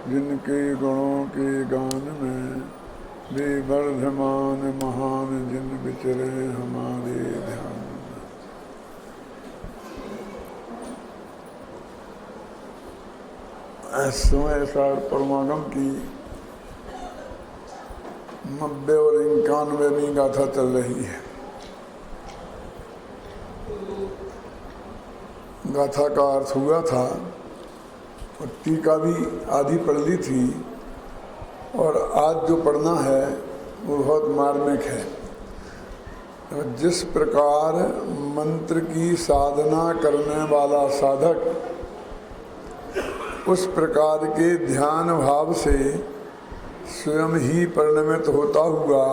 जिनके गुणों के गान में वे वर्धमान महान जिन विचरे हमारे ध्यान में। समय साठ परमागम की 90 और 91वीं गाथा चल रही है। गाथा का अर्थ हुआ था और टीका भी आधी पढ़ ली थी, और आज जो पढ़ना है वो बहुत मार्मिक है। तो जिस प्रकार मंत्र की साधना करने वाला साधक उस प्रकार के ध्यान भाव से स्वयं ही परिणमित होता हुआ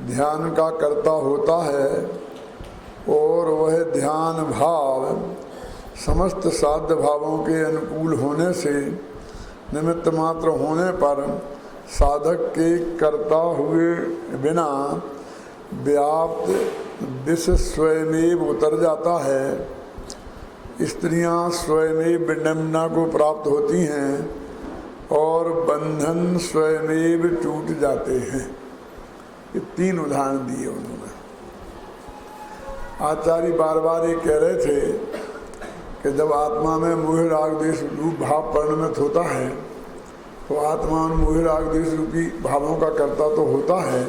ध्यान का कर्ता होता है, और वह ध्यान भाव समस्त साध्य भावों के अनुकूल होने से निमित्त मात्र होने पर साधक के कर्ता हुए बिना व्याप्त विष स्वयमेव उतर जाता है। स्त्रियां स्वयमेव विडम्बना को प्राप्त होती हैं और बंधन स्वयमेव टूट जाते हैं। ये 3 उदाहरण दिए उन्होंने। आचार्य बार बार ये कह रहे थे कि जब आत्मा में मोह राग द्वेष रूप भाव परिणमित होता है तो आत्मा मोह राग द्वेष रूपी भावों का कर्ता तो होता है,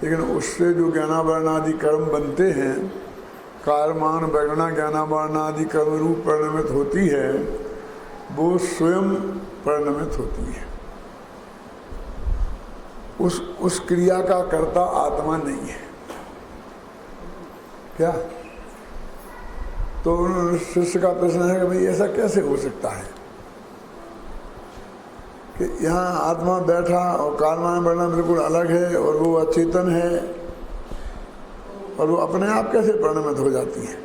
लेकिन उससे जो ज्ञानावरण आदि कर्म बनते हैं, कार्यमान वैगुणा ज्ञानावरण आदि कर्म रूप परिणमित होती है, वो स्वयं परिणमित होती है। उस क्रिया का कर्ता आत्मा नहीं है। क्या? तो शिष्य का प्रश्न है कि भाई ऐसा कैसे हो सकता है कि यहाँ आत्मा बैठा और कार्यमान बढ़ना बिल्कुल अलग है और वो अचेतन है, और वो अपने आप कैसे परिणमित हो जाती है?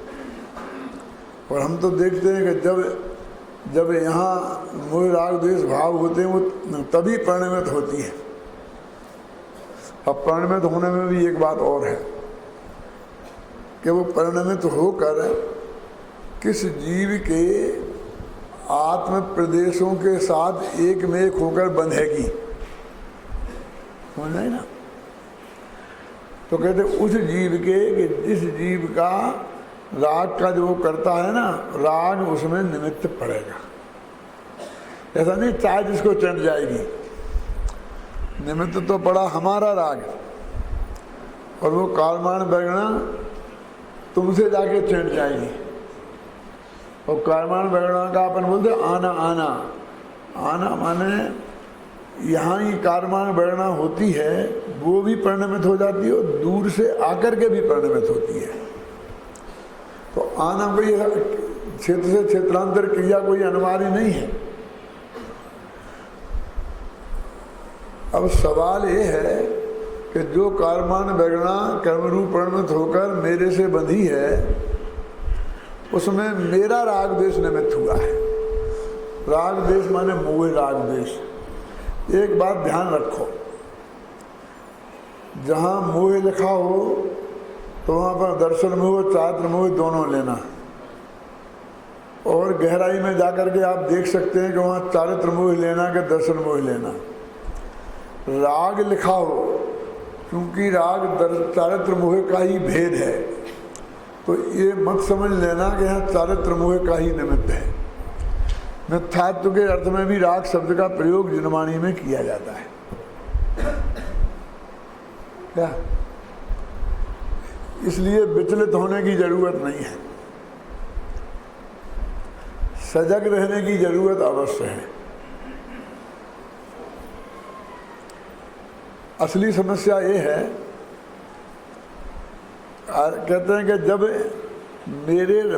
और हम तो देखते हैं कि जब यहाँ मोह राग द्वेष भाव होते हैं वो तभी परिणमित होती है। अब परिणमित होने में भी एक बात और है कि वो परिणमित होकर किस जीव के आत्म प्रदेशों के साथ एक में एक होकर बंधेगी, समझ नहीं ना? तो कहते उस जीव के कि जिस जीव का राग का जो करता है ना, राग उसमें निमित्त पड़ेगा। ऐसा नहीं चाहे जिसको चढ़ जाएगी, निमित्त तो पड़ा हमारा राग, और वो कार्यमान वैगुणा तुमसे जाके चढ़ जाएगी। और कार्यमान वैगुणा का अपन बोलते आना आना आना माने यहाँ ही कार्यमान वैगुणा होती है, वो भी परिणमित हो जाती है और दूर से आकर के भी परिणमित होती है। तो आना कोई क्षेत्र से क्षेत्रांतर क्रिया कोई अनिवार्य नहीं है। अब सवाल ये है कि जो कार्यमान वैगुणा कर्मरूप परिणमित होकर मेरे से बंधी है, उसमें मेरा राग द्वेष निमित्त हुआ है। राग द्वेष माने मोह राग द्वेष। एक बात ध्यान रखो, जहाँ मोह लिखा हो तो वहाँ पर दर्शन मोह चारित्र मोह दोनों लेना, और गहराई में जाकर के आप देख सकते हैं कि वहाँ चारित्र मोह लेना कि दर्शन मोह लेना। राग लिखा हो, क्योंकि राग चारित्र मोह का ही भेद है, तो ये मत समझ लेना कि यहाँ चारित्र मोह का ही निमित्त है। मिथ्यात्व के अर्थ में भी राग शब्द का प्रयोग जिनवाणी में किया जाता है। क्या? इसलिए विचलित होने की जरूरत नहीं है, सजग रहने की जरूरत अवश्य है। असली समस्या ये है, कहते हैं कि जब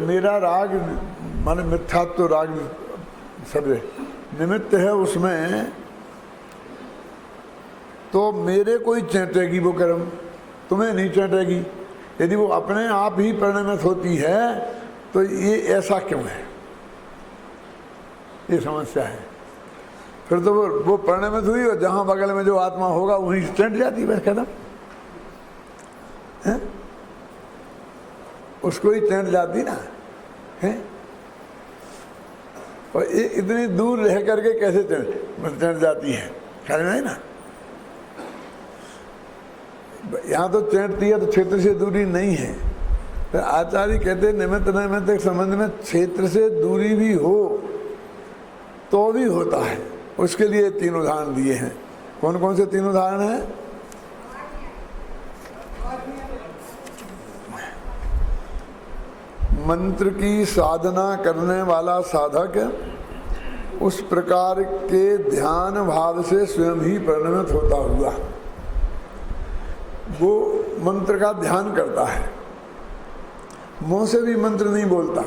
मेरा राग माने मिथ्यात्व राग सब निमित्त है उसमें, तो मेरे कोई चेंटेगी वो कर्म, तुम्हें नहीं चेंटेगी। यदि वो अपने आप ही परिणमित होती है तो ये ऐसा क्यों है? ये समस्या है। फिर तो वो परिणमित हुई और जहाँ बगल में जो आत्मा होगा वहीं से चढ़ जाती है, बस खत्म है, उसको ही चढ़ जाती ना है। और ये इतनी दूर रह करके कैसे चढ़ चढ़ जाती है, ख्याल में है ना। यहाँ तो चढ़ती है तो क्षेत्र से दूरी नहीं है। तो आचार्य कहते निमित्त नैमित्त के संबंध में क्षेत्र से दूरी भी हो तो भी होता है। उसके लिए 3 उदाहरण दिए हैं। कौन कौन से 3 उदाहरण हैं? मंत्र की साधना करने वाला साधक उस प्रकार के ध्यान भाव से स्वयं ही परिणमित होता हुआ वो मंत्र का ध्यान करता है, मुंह से भी मंत्र नहीं बोलता,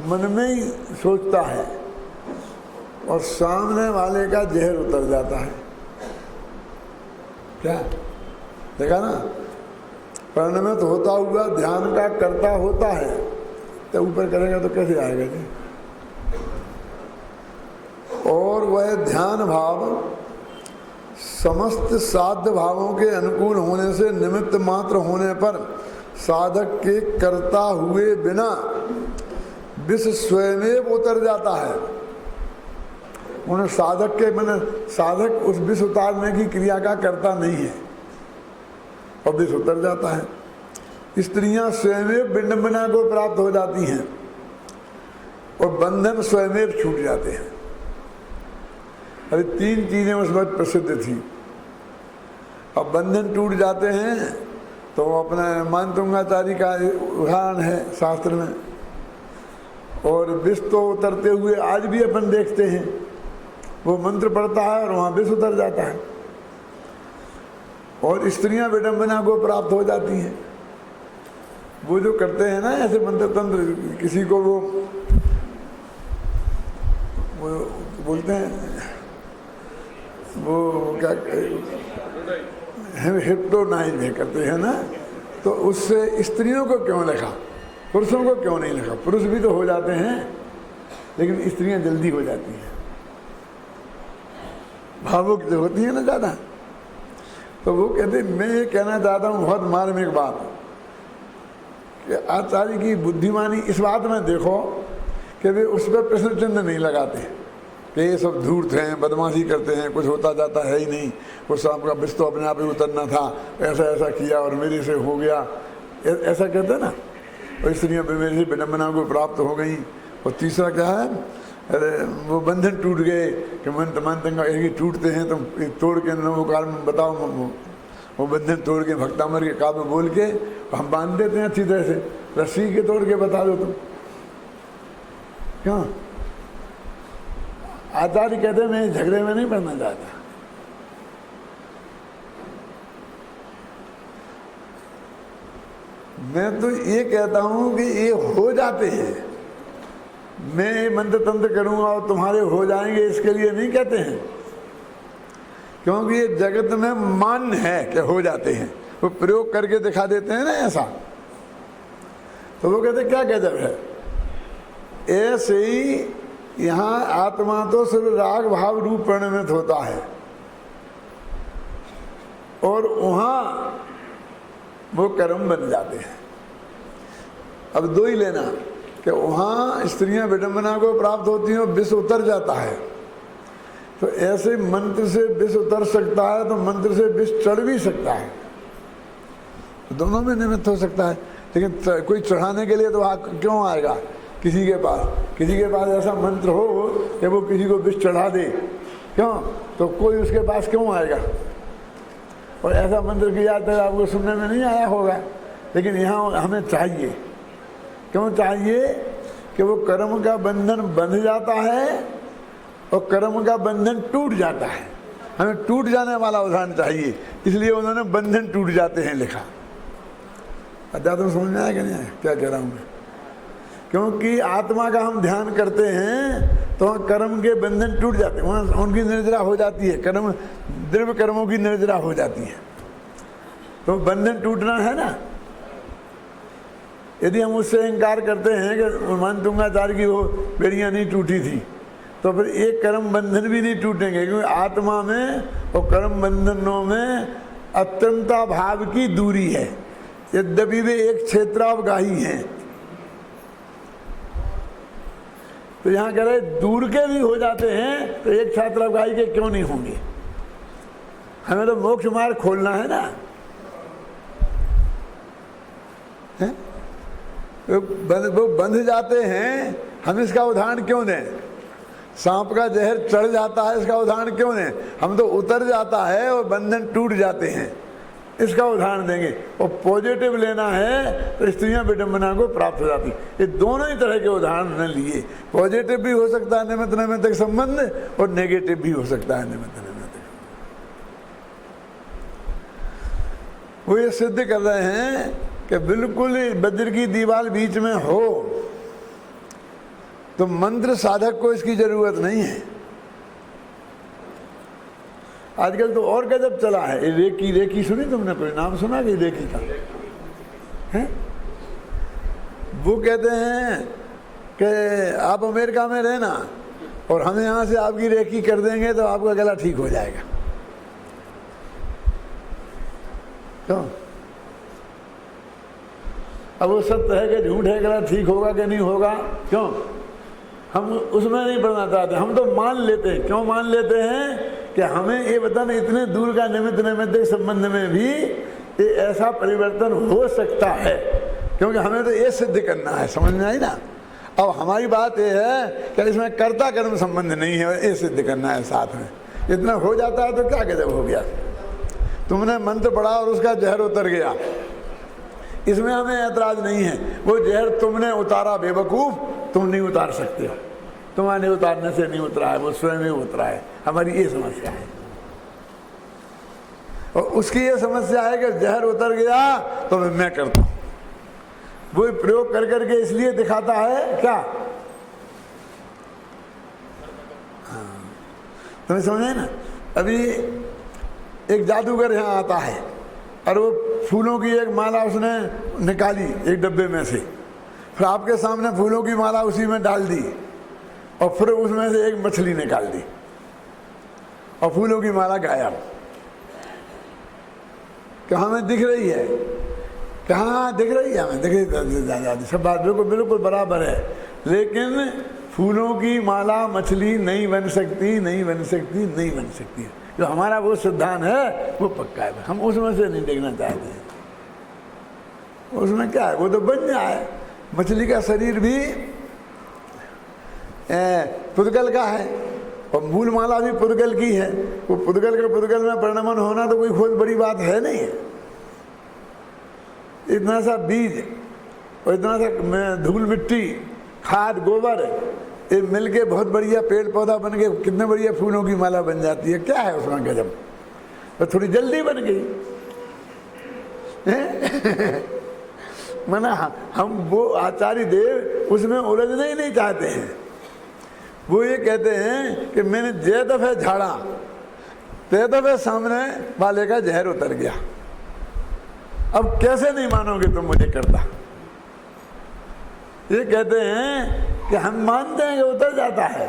मन में ही सोचता है और सामने वाले का जहर उतर जाता है। क्या देखा ना, परिणमित होता हुआ ध्यान का करता होता है, तो ऊपर करेगा तो कैसे आएगा जी। और वह ध्यान भाव समस्त साध्य भावों के अनुकूल होने से निमित्त मात्र होने पर साधक के करता हुए बिना विष स्वयं उतर जाता है। उन्हें साधक के मन साधक उस विष उतारने की क्रिया का करता नहीं है और विष उतर जाता है। स्त्रियां स्वयं विडंबना को प्राप्त हो जाती हैं और बंधन स्वयं छूट जाते हैं। अभी 3 चीजें उस वक्त प्रसिद्ध थी। अब बंधन टूट जाते हैं तो अपना मानतुंगाचार्य का उदाहरण है शास्त्र में, और विष तो उतरते हुए आज भी अपन देखते हैं, वो मंत्र पढ़ता है और वहाँ विष उतर जाता है। और स्त्रियां विडंबना को प्राप्त हो जाती हैं। वो जो करते हैं ना ऐसे मंत्र तंत्र, किसी को वो बोलते हैं, वो क्या हिप्नोटाइज करते हैं ना, तो उससे स्त्रियों को क्यों लिखा, पुरुषों को क्यों नहीं लिखा? पुरुष भी तो हो जाते हैं लेकिन स्त्रियां जल्दी हो जाती हैं, भावुक जो होती है ना ज़्यादा। तो वो कहते मैं ये कहना चाहता हूँ बहुत मार्मिक बात कि आचार्य की बुद्धिमानी इस बात में देखो कि वे उस पर प्रश्न चिन्ह नहीं लगाते कि ये सब धूर्त हैं, बदमाशी करते हैं, कुछ होता जाता है ही नहीं, वो सांप का विष तो अपने आप ही उतरना था, ऐसा ऐसा किया और मेरे से हो गया, ऐसा कहते ना। और स्त्रियाँ मेरे से विडंबना को प्राप्त हो गई। और तीसरा क्या है, अरे वो बंधन टूट गए कि मन टूटते हैं तो तोड़ के वो काल में बताओ, वो बंधन तोड़ के भक्तामर के काव्य बोल के हम बांध देते हैं अच्छी तरह से, रस्सी के तोड़ के बता दो तुम। क्यों? आचार्य कहते हैं मैं झगड़े में नहीं पड़ना चाहता। मैं तो ये कहता हूं कि ये हो जाते हैं, मैं मंत्र तंत्र करूंगा और तुम्हारे हो जाएंगे इसके लिए नहीं कहते हैं, क्योंकि ये जगत में मान्य है कि हो जाते हैं। वो प्रयोग करके दिखा देते हैं ना ऐसा, तो वो कहते क्या गजब है। ऐसे ही यहाँ आत्मा तो सिर्फ राग भाव रूप परिणमित होता है और वहाँ वो कर्म बन जाते हैं। अब 2 ही लेना कि वहाँ स्त्रियां विडंबना को प्राप्त होती हैं और विष उतर जाता है, तो ऐसे मंत्र से विष उतर सकता है तो मंत्र से विष चढ़ भी सकता है, दोनों में निमित्त हो सकता है। लेकिन कोई चढ़ाने के लिए तो क्यों आएगा किसी के पास ऐसा मंत्र हो कि वो किसी को विष चढ़ा दे, क्यों? तो कोई उसके पास क्यों आएगा? और ऐसा मंत्र किया तो आपको सुनने में नहीं आया होगा, लेकिन यहाँ हमें चाहिए। क्यों चाहिए? कि वो कर्म का बंधन बंध जाता है और कर्म का बंधन टूट जाता है। हमें टूट जाने वाला उदाहरण चाहिए, इसलिए उन्होंने बंधन टूट जाते हैं लिखा। अध्यात्म समझ में आया कि नहीं आया क्या कह रहा हूँ मैं? क्योंकि आत्मा का हम ध्यान करते हैं तो कर्म के बंधन टूट जाते हैं, वहाँ उनकी निर्जरा हो जाती है, कर्म द्रव्य कर्मों की निर्जरा हो जाती है, तो बंधन टूटना है ना। यदि हम उससे इनकार करते हैं कि मानतुंगाचार्य की वो बेड़ियाँ नहीं टूटी थी, तो फिर एक कर्म बंधन भी नहीं टूटेंगे, क्योंकि आत्मा में और कर्म बंधनों में अत्यंता भाव की दूरी है, यद्यपि वे एक क्षेत्रावगाही हैं। तो यहाँ कह रहे दूर के भी हो जाते हैं तो एक छात्रावाई के क्यों नहीं होंगे? हमें तो मोक्ष मार्ग खोलना है ना, है? वो बंध जाते हैं, हम इसका उदाहरण क्यों दें? सांप का जहर चढ़ जाता है, इसका उदाहरण क्यों दें? हम तो उतर जाता है और बंधन टूट जाते हैं, इसका उदाहरण देंगे। और पॉजिटिव लेना है तो स्त्रियां विडंबना को प्राप्त हो जाती। ये दोनों ही तरह के उदाहरण न लिए, पॉजिटिव भी हो सकता है निमित्त नैमित्तिक संबंध और नेगेटिव भी हो सकता है निमित्त नैमित्तिक। वो ये सिद्ध कर रहे हैं कि बिल्कुल वज्र की दीवार बीच में हो तो मंत्र साधक को इसकी जरूरत नहीं है। आजकल तो और गजब चला है, रेकी, रेकी सुनी तुमने? कोई नाम सुना कि रेकी का है? वो कहते हैं कि आप अमेरिका में रहना और हम यहाँ से आपकी रेकी कर देंगे तो आपका गला ठीक हो जाएगा। क्यों? अब वो सत्य है कि झूठ है, गला ठीक होगा कि नहीं होगा? क्यों? हम उसमें नहीं पढ़ना चाहते, हम तो मान लेते हैं। क्यों मान लेते हैं? कि हमें ये बताना इतने दूर का निमित्त नैमित्तिक संबंध में भी ये ऐसा परिवर्तन हो सकता है, क्योंकि हमें तो ये सिद्ध करना है। समझ में आई ना? अब हमारी बात ये है कि इसमें कर्ता कर्म संबंध नहीं है, ये सिद्ध करना है साथ में। इतना हो जाता है तो क्या गजब हो गया। तुमने मंत्र पढ़ा और उसका जहर उतर गया, इसमें हमें ऐतराज नहीं है। वो जहर तुमने उतारा, बेवकूफ, तुम नहीं उतार सकते हो। तुम्हारे उतारने से नहीं उतरा है, वो स्वयं ही उतरा है। हमारी ये समस्या है। और उसकी ये समस्या है कि जहर उतर गया तो मैं करता हूं। वो प्रयोग कर करके इसलिए दिखाता है क्या? हाँ, तुम्हें समझे ना? अभी एक जादूगर यहाँ आता है और वो फूलों की एक माला उसने निकाली एक डब्बे में से, फिर आपके सामने फूलों की माला उसी में डाल दी और फिर उसमें से एक मछली निकाल दी और फूलों की माला गायब। क्या हमें दिख रही है? कहाँ दिख रही है? हमें दिख रही, सब बात बिल्कुल बिल्कुल बराबर है। लेकिन फूलों की माला मछली नहीं बन सकती, नहीं बन सकती, नहीं बन सकती। जो हमारा वो सिद्धांत है वो पक्का है, हम उसमें से नहीं देखना चाहते हैं। उसमें क्या है? वो तो बन जाए। मछली का शरीर भी पुद्गल का है और मूल माला भी पुद्गल की है। वो पुद्गल का पुद्गल में परिणमन होना तो कोई बहुत बड़ी बात है नहीं है। इतना सा बीज और इतना सा धूल मिट्टी, खाद, गोबर, ये मिलके बहुत बढ़िया पेड़ पौधा बन के कितने बढ़िया फूलों की माला बन जाती है। क्या है उसमें गजब? तो थोड़ी जल्दी बन गई। मना हम वो आचार्य देव उसमें उलझना ही नहीं चाहते हैं। वो ये कहते हैं कि मैंने जे दफे झाड़ा ते दफे सामने वाले का जहर उतर गया। अब कैसे नहीं मानोगे तुम मुझे करता? ये कहते हैं कि हम मानते हैं कि उतर जाता है,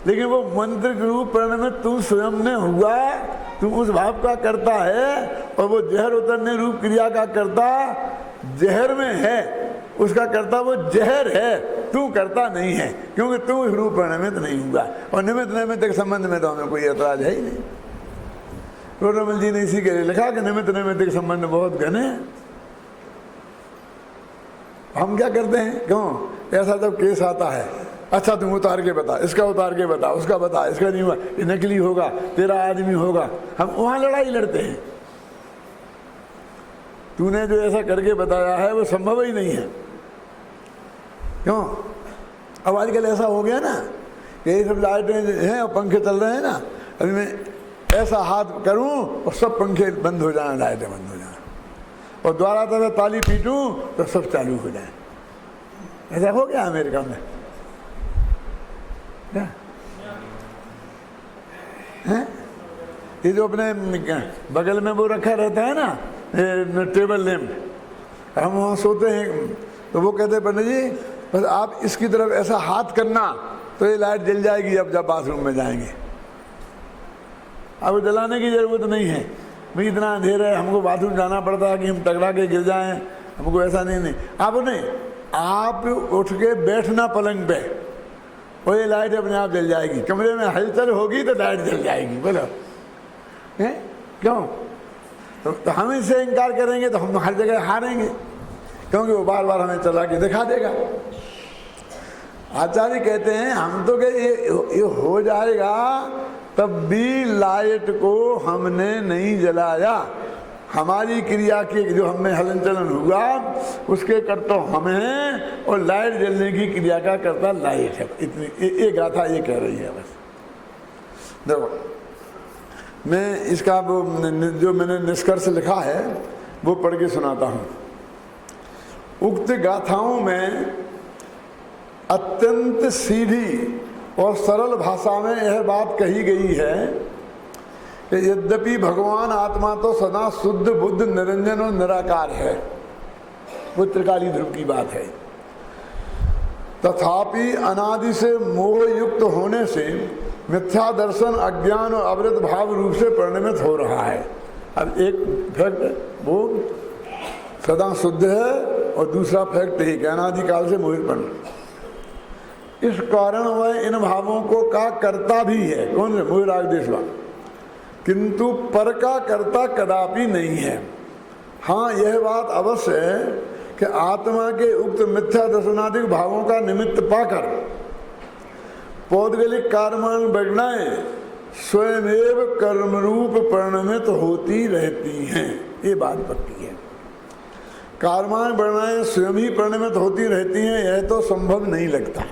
लेकिन वो मंत्र के रूप परिणमित तू स्वयं ने हुआ, तू उस भाव का करता है और वो जहर उतरने रूप क्रिया का करता जहर में है, उसका करता वो जहर है, तू करता नहीं है, क्योंकि तू उस रूप परिणमित नहीं हुआ। और निमित्त नैमित्तिक संबंध में तो हमें कोई ऐतराज है ही नहीं। रोडमल जी ने इसी के लिए लिखा कि निमित्त नैमित्तिक संबंध बहुत घने। हम क्या करते हैं? क्यों ऐसा जब केस आता है, अच्छा तुम उतार के बता, इसका उतार के बता, उसका बता, इसका नहीं हुआ, ये नकली होगा, तेरा आदमी होगा, हम वहां लड़ाई लड़ते हैं। तूने जो ऐसा करके बताया है वो संभव ही नहीं है। क्यों? अब आजकल ऐसा हो गया ना कि ये सब लाइटें हैं और पंखे चल रहे हैं ना, अभी मैं ऐसा हाथ करूं और सब पंखे बंद हो जाए, लाइटें बंद हो जाए, और द्वारा तक ताली पीटूं तो सब चालू हो जाए। ऐसा हो गया अमेरिका में क्या है? ये जो अपने बगल में वो रखा रहता है ना टेबल लैंप, हम वहाँ सोते हैं तो वो कहते हैं पंडित जी बस आप इसकी तरफ ऐसा हाथ करना तो ये लाइट जल जाएगी अब जब बाथरूम में जाएंगे। अब जलाने की ज़रूरत नहीं है, भाई इतना अंधेरा है, हमको बाथरूम जाना पड़ता है कि हम टकरा के गिर जाएं, हमको ऐसा नहीं। आप नहीं, आप उठ के बैठना पलंग पे और ये लाइट अपने आप जल जाएगी, कमरे में हलचल होगी तो लाइट जल जाएगी। बोलो हैं क्यों? तो हम इससे इनकार करेंगे तो हम हर जगह हारेंगे, क्योंकि वो बार बार हमें चला के दिखा देगा। आचार्य कहते हैं हम तो ये हो जाएगा, तब भी लाइट को हमने नहीं जलाया, हमारी क्रिया के जो हमें हलन चलन हुआ उसके करता हम हैं, और लाइट जलने की क्रिया का करता लाइट है। इतनी ये गाथा ये कह रही है। बस देखो, मैं इसका वो जो मैंने निष्कर्ष लिखा है वो पढ़ के सुनाता हूँ। उक्त गाथाओं में अत्यंत सीधी और सरल भाषा में यह बात कही गई है कि यद्यपि भगवान आत्मा तो सदा शुद्ध बुद्ध निरंजन और निराकार है, वो त्रिकाली ध्रुव की बात है, तथापि अनादि से मोह युक्त होने से मिथ्या दर्शन अज्ञान और अवृत भाव रूप से परिणमित हो रहा है। अब एक फैक्ट वो सदा शुद्ध है और दूसरा फैक्ट ही अनादिकाल से मोहितपन। इस कारण वह इन भावों को का करता भी है, कौन है? मोह राग देशवा, किंतु पर का करता कदापि नहीं है। हाँ, यह बात अवश्य है कि आत्मा के उक्त मिथ्या दर्शनादिक भावों का निमित्त पाकर पौद्गलिक कर्माण वैगनाएं स्वयमेव कर्मरूप परिणमित होती रहती हैं। ये बात पक्की है, कर्माण वैगनाएं स्वयं ही परिणमित होती रहती हैं, यह तो संभव नहीं लगता।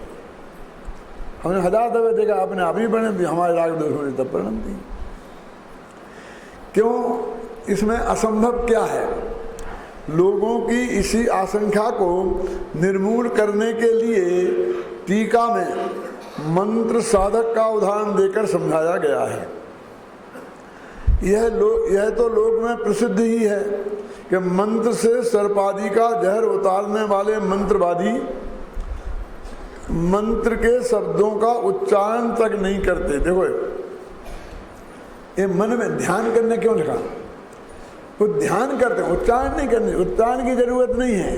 हमने 1000 दफे देखा, अपने आप ही परिणम दी, हमारे राग दोष होने तब परिणम दी। क्यों? इसमें असंभव क्या है? लोगों की इसी आशंका को निर्मूल करने के लिए टीका में मंत्र साधक का उदाहरण देकर समझाया गया है। यह तो लोक में प्रसिद्ध ही है कि मंत्र से सर्पादि का जहर उतारने वाले मंत्रवादी मंत्र के शब्दों का उच्चारण तक नहीं करते। देखो, ये मन में ध्यान करने क्यों लिखा? वो ध्यान करते हैं, उच्चारण नहीं करने, उच्चारण की जरूरत नहीं है,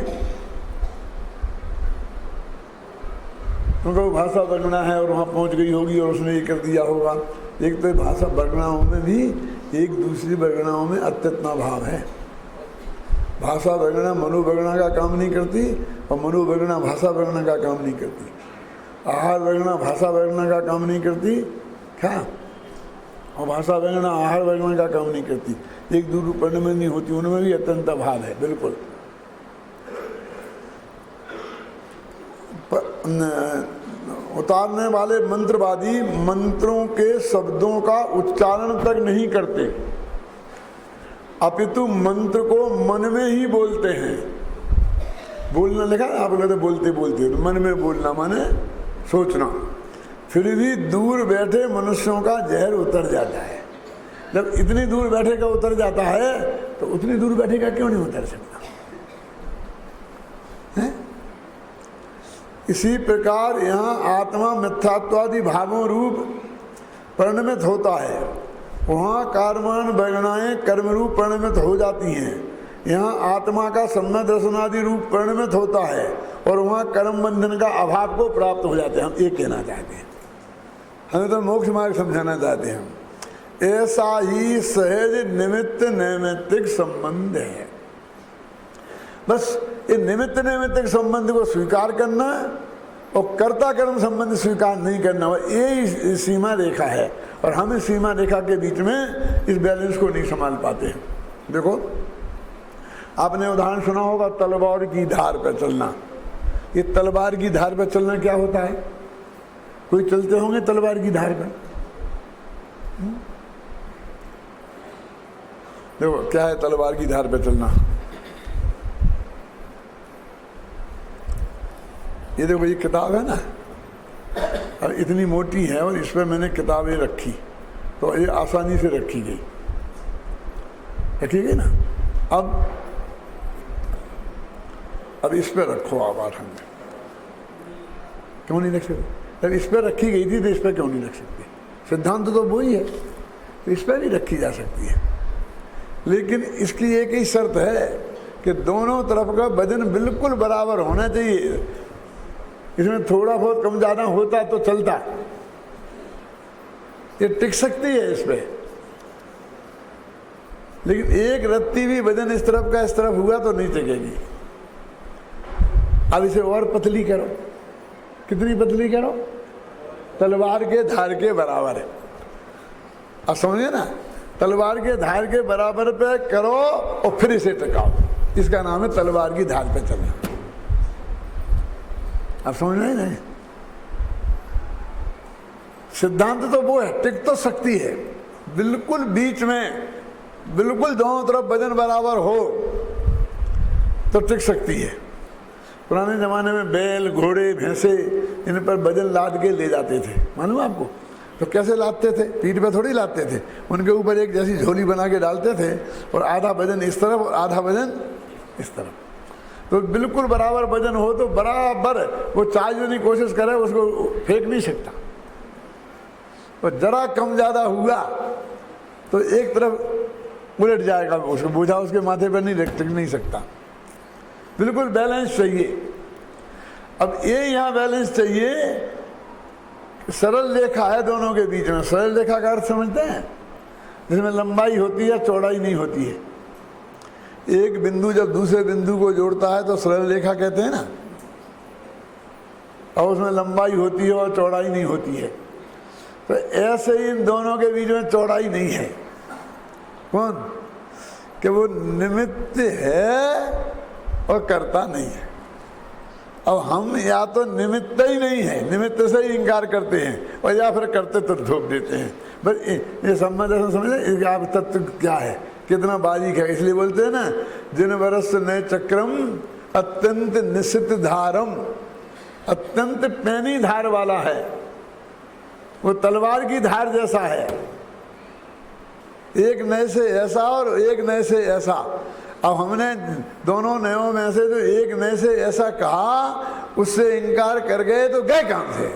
क्योंकि वो भाषा बगना है और वहाँ पहुँच गई होगी और उसने ये कर दिया होगा। एक तो भाषा बगनाओं में भी एक दूसरी बगनाओं में अत्यंतना भाव है। भाषा बगना मनोबगना का काम नहीं करती और मनोबगना भाषा बगना का काम नहीं करती। आहार बगना भाषा बगना का काम नहीं करती, क्या? और भाषा बगना आहार बगना का काम नहीं करती। एक दूर पढ़ने में नहीं होती, उनमें भी अत्यंत भाव है। बिल्कुल उतारने वाले मंत्रवादी मंत्रों के शब्दों का उच्चारण तक नहीं करते, अपितु मंत्र को मन में ही बोलते हैं। बोलना लिखा है, आप कहते बोलते बोलते, तो मन में बोलना माने सोचना। फिर भी दूर बैठे मनुष्यों का जहर उतर जाता है। जब इतनी दूर बैठे का उतर जाता है तो उतनी दूर बैठे का क्यों नहीं उतर सकता है? इसी प्रकार यहाँ आत्मा मिथ्यात्वादि भावों रूप परिणमित होता है, वहाँ कर्माण वैगनाएं कर्म रूप परिणमित हो जाती हैं। यहाँ आत्मा का सम्यक दर्शनादि रूप परिणमित होता है और वहाँ कर्म बंधन का अभाव को प्राप्त हो जाते हैं। हम ये कहना चाहते हैं, हमें तो मोक्ष मार्ग समझाना चाहते हैं हम। ऐसा ही सहज निमित्त नैमित्तिक संबंध है। बस ये निमित्त नैमित्तिक संबंध को स्वीकार करना और कर्ता कर्म संबंध स्वीकार नहीं करना, ये सीमा रेखा है। और हम इस सीमा रेखा के बीच में इस बैलेंस को नहीं संभाल पाते हैं। देखो, आपने उदाहरण सुना होगा तलवार की धार पर चलना। ये तलवार की धार पर चलना क्या होता है? कोई चलते होंगे तलवार की धार पर? देखो क्या है तलवार की धार पर चलना। ये देखो, ये किताब है ना, और इतनी मोटी है और इस पर मैंने किताबें रखी, तो ये आसानी से रखी गई, रखी गई ना। अब इस पर रखो आवाज, हम क्यों नहीं रख सकते? जब इस पर रखी गई थी तो इस पर क्यों नहीं रख सकते? सिद्धांत तो वही है, तो इस पर भी रखी जा सकती है। लेकिन इसकी एक ही शर्त है कि दोनों तरफ का वजन बिल्कुल बराबर होना चाहिए। इसमें थोड़ा बहुत कम ज़्यादा होता तो चलता, ये टिक सकती है इस पे। लेकिन एक रत्ती भी वजन इस तरफ का इस तरफ हुआ तो नहीं टिकेगी। अब इसे और पतली करो, कितनी पतली करो? तलवार के धार के बराबर है। अब समझिए ना, तलवार के धार के बराबर पे करो और फिर इसे टिकाओ, इसका नाम है तलवार की धार पे चलना। अब समझ में नहीं? सिद्धांत तो वो है, टिक तो सकती है बिल्कुल बीच में, बिल्कुल दोनों तरफ वजन बराबर हो तो टिक सकती है। पुराने जमाने में बैल, घोड़े, भैंसे इन पर वजन लाद के ले जाते थे, मालूम आपको? तो कैसे लादते थे? पीठ पे थोड़ी लादते थे, उनके ऊपर एक जैसी झोली बना के डालते थे और आधा वजन इस तरफ और आधा वजन इस तरफ, तो बिल्कुल बराबर वजन हो तो बराबर वो चार्जने की कोशिश करे, उसको फेंक नहीं सकता। और जरा कम ज़्यादा हुआ तो एक तरफ उलट जाएगा, उसको बोझा उसके माथे पर नहीं टिक नहीं सकता। बिल्कुल बैलेंस चाहिए। अब ये यहाँ बैलेंस चाहिए, सरल रेखा है दोनों के बीच में। सरल रेखा का अर्थ समझते हैं? जिसमें लंबाई होती है, चौड़ाई नहीं होती है। एक बिंदु जब दूसरे बिंदु को जोड़ता है तो सरल रेखा कहते हैं ना, और उसमें लंबाई होती है और चौड़ाई नहीं होती है। तो ऐसे ही इन दोनों के बीच में चौड़ाई नहीं है। कौन? कि वो निमित्त है और करता नहीं है। अब हम या तो निमित्त ही नहीं है, निमित्त से ही इनकार करते हैं, और या फिर करते तो थोप देते हैं। बस ये समझे इसका आप तत्व क्या है, कितना बारीक है। इसलिए बोलते हैं ना, जिन वर्ष नए चक्रम अत्यंत निश्चित धारम, अत्यंत पैनी धार वाला है, वो तलवार की धार जैसा है, एक नए से ऐसा और एक नए से ऐसा। अब हमने दोनों नयों में से जो एक नए से ऐसा कहा, उससे इनकार कर गए तो गए काम से।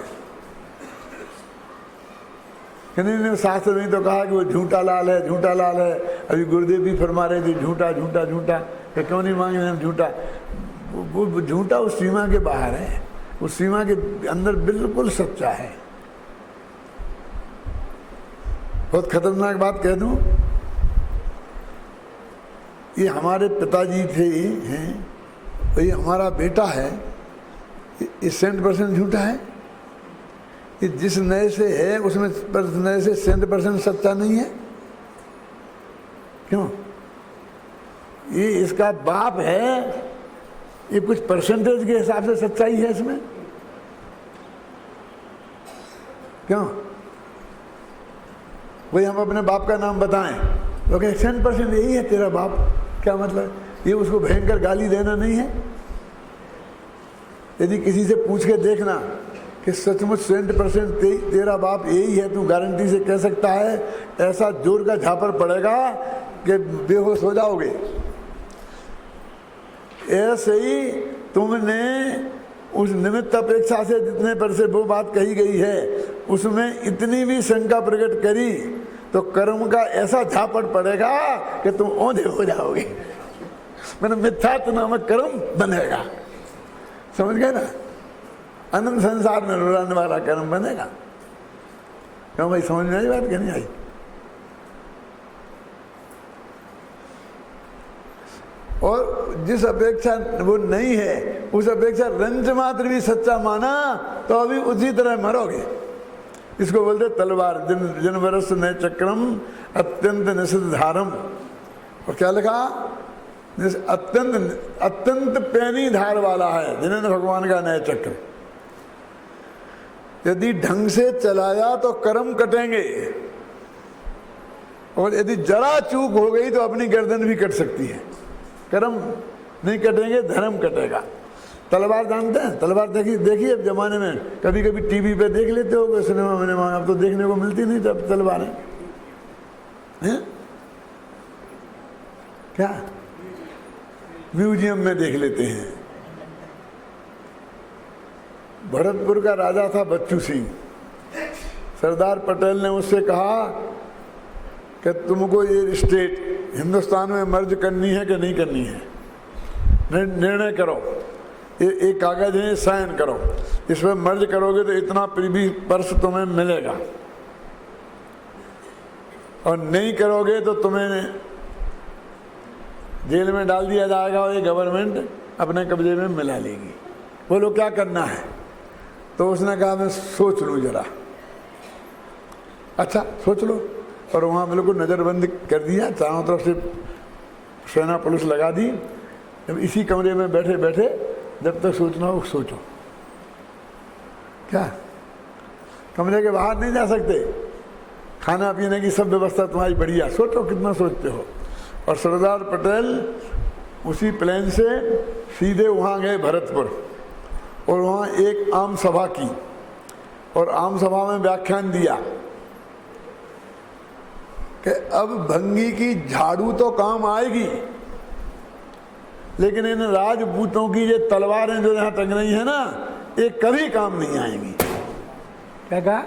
शास्त्र में तो कहा कि वो झूठा लाल है, झूठा लाल है। अभी गुरुदेव भी फरमा रहे थे झूठा झूठा झूठा, क्यों नहीं मांगे हम झूठा? वो झूठा उस सीमा के बाहर है, उस सीमा के अंदर बिल्कुल सच्चा है। बहुत खतरनाक बात कह दूं, ये हमारे पिताजी थे हैं, ये हमारा बेटा है, ये 100% झूठा है। ये जिस नए से है उसमें नए से 100% सच्चा नहीं है। क्यों? ये इसका बाप है, ये कुछ परसेंटेज के हिसाब से सच्चाई है इसमें। क्यों? वही हम अपने बाप का नाम बताएं तो 100% यही है तेरा बाप। क्या मतलब? ये उसको भयंकर गाली देना नहीं है। यदि किसी से पूछ के देखना कि सचमुच 100% तेरा बाप यही है, तू गारंटी से कह सकता है, ऐसा जोर का झापर पड़ेगा कि बेहोश हो जाओगे। ऐसे ही तुमने उस निमित्त अपेक्षा से जितने पर से वो बात कही गई है, उसमें इतनी भी शंका प्रकट करी तो कर्म का ऐसा झापट पड़ेगा कि तुम औंधे हो जाओगे। मैंने मिथ्यात्व नामक कर्म बनेगा, समझ गए ना? अनंत संसार में रुलाने वाला कर्म बनेगा। क्यों भाई, समझ में आई बात कि नहीं आई? और जिस अपेक्षा वो नहीं है, उस अपेक्षा रंज मात्र भी सच्चा माना तो अभी उसी तरह मरोगे। इसको बोलते तलवार। जिन वर्ष नए चक्रम अत्यंत निषिद्ध धारम। और क्या लिखा? अत्यंत अत्यंत पैनी धार वाला है, जिन्होंने भगवान का नया चक्र। यदि ढंग से चलाया तो कर्म कटेंगे, और यदि जरा चूक हो गई तो अपनी गर्दन भी कट सकती है। कर्म नहीं कटेंगे, धर्म कटेगा। तलवार जानते हैं? तलवार देखिए अब जमाने में कभी कभी टीवी पे देख लेते हो, सिनेमा में। अब तो देखने को मिलती नहीं तब तलवारें हैं। क्या म्यूजियम में देख लेते हैं। भरतपुर का राजा था बच्चू सिंह। सरदार पटेल ने उससे कहा कि तुमको ये स्टेट हिंदुस्तान में मर्ज करनी है कि नहीं करनी है, निर्णय करो। एक कागज है, साइन करो, इसमें मर्ज करोगे तो इतना प्रीवी पर्स तुम्हें मिलेगा, और नहीं करोगे तो तुम्हें जेल में डाल दिया जाएगा और ये गवर्नमेंट अपने कब्जे में मिला लेगी। बोलो क्या करना है? तो उसने कहा मैं सोच लूँ जरा। अच्छा सोच लो। और वहाँ बिल्कुल नज़रबंद कर दिया, चारों तरफ से सेना पुलिस लगा दी। जब इसी कमरे में बैठे बैठे जब तक सोचना हो सोचो। क्या कमरे के बाहर नहीं जा सकते? खाना पीने की सब व्यवस्था तुम्हारी बढ़िया, सोचो कितना सोचते हो। और सरदार पटेल उसी प्लेन से सीधे वहाँ गए भरतपुर, और वहाँ एक आम सभा की, और आम सभा में व्याख्यान दिया कि अब भंगी की झाड़ू तो काम आएगी, लेकिन इन राजपूतों की ये तलवारें जो यहाँ टंग रही है ना, ये कभी काम नहीं आएंगी। क्या कहा?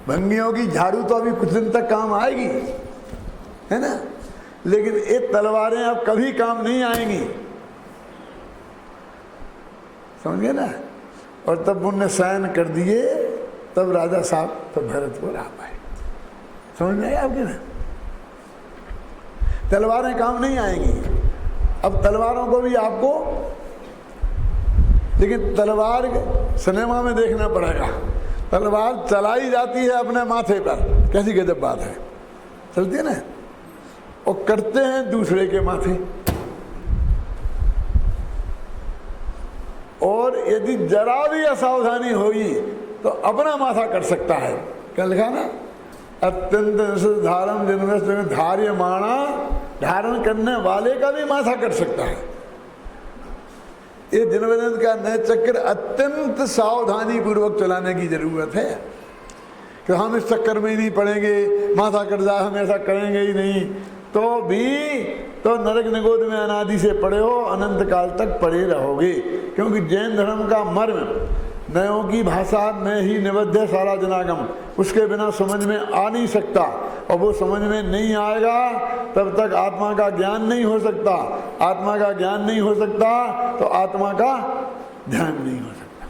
भंगियों की झाड़ू तो अभी कुछ दिन तक काम आएगी, है ना, लेकिन ये तलवारें अब कभी काम नहीं आएंगी। समझ गए ना? और तब उनने साइन कर दिए, तब राजा साहब तो भरतपुर आ पाए। समझ में आया आपके ना? तलवारें काम नहीं आएंगी। अब तलवारों को भी आपको, लेकिन तलवार सिनेमा में देखना पड़ेगा। तलवार चलाई जाती है अपने माथे पर, कैसी गजब बात है, चलती है ना, और करते हैं दूसरे के माथे। और यदि जरा भी असावधानी हुई तो अपना माथा कर सकता है। क्या लिखा ना, अत्यंत धारम जिनमें धार्य माणा, धारण करने वाले का भी माथा कर सकता है। ये जिनवदन का नय चक्र अत्यंत सावधानी पूर्वक चलाने की जरूरत है कि हम इस चक्कर में ही नहीं पड़ेंगे, माथा कट जाए हम ऐसा करेंगे ही नहीं, तो भी तो नरक निगोद में अनादि से पड़े हो, अनंत काल तक पड़े रहोगे। क्योंकि जैन धर्म का मर्म नयों की भाषा में ही निबद्ध है सारा जनागम, उसके बिना समझ में आ नहीं सकता, और वो समझ में नहीं आएगा तब तक आत्मा का ज्ञान नहीं हो सकता। आत्मा का ज्ञान नहीं हो सकता तो आत्मा का ध्यान नहीं हो सकता।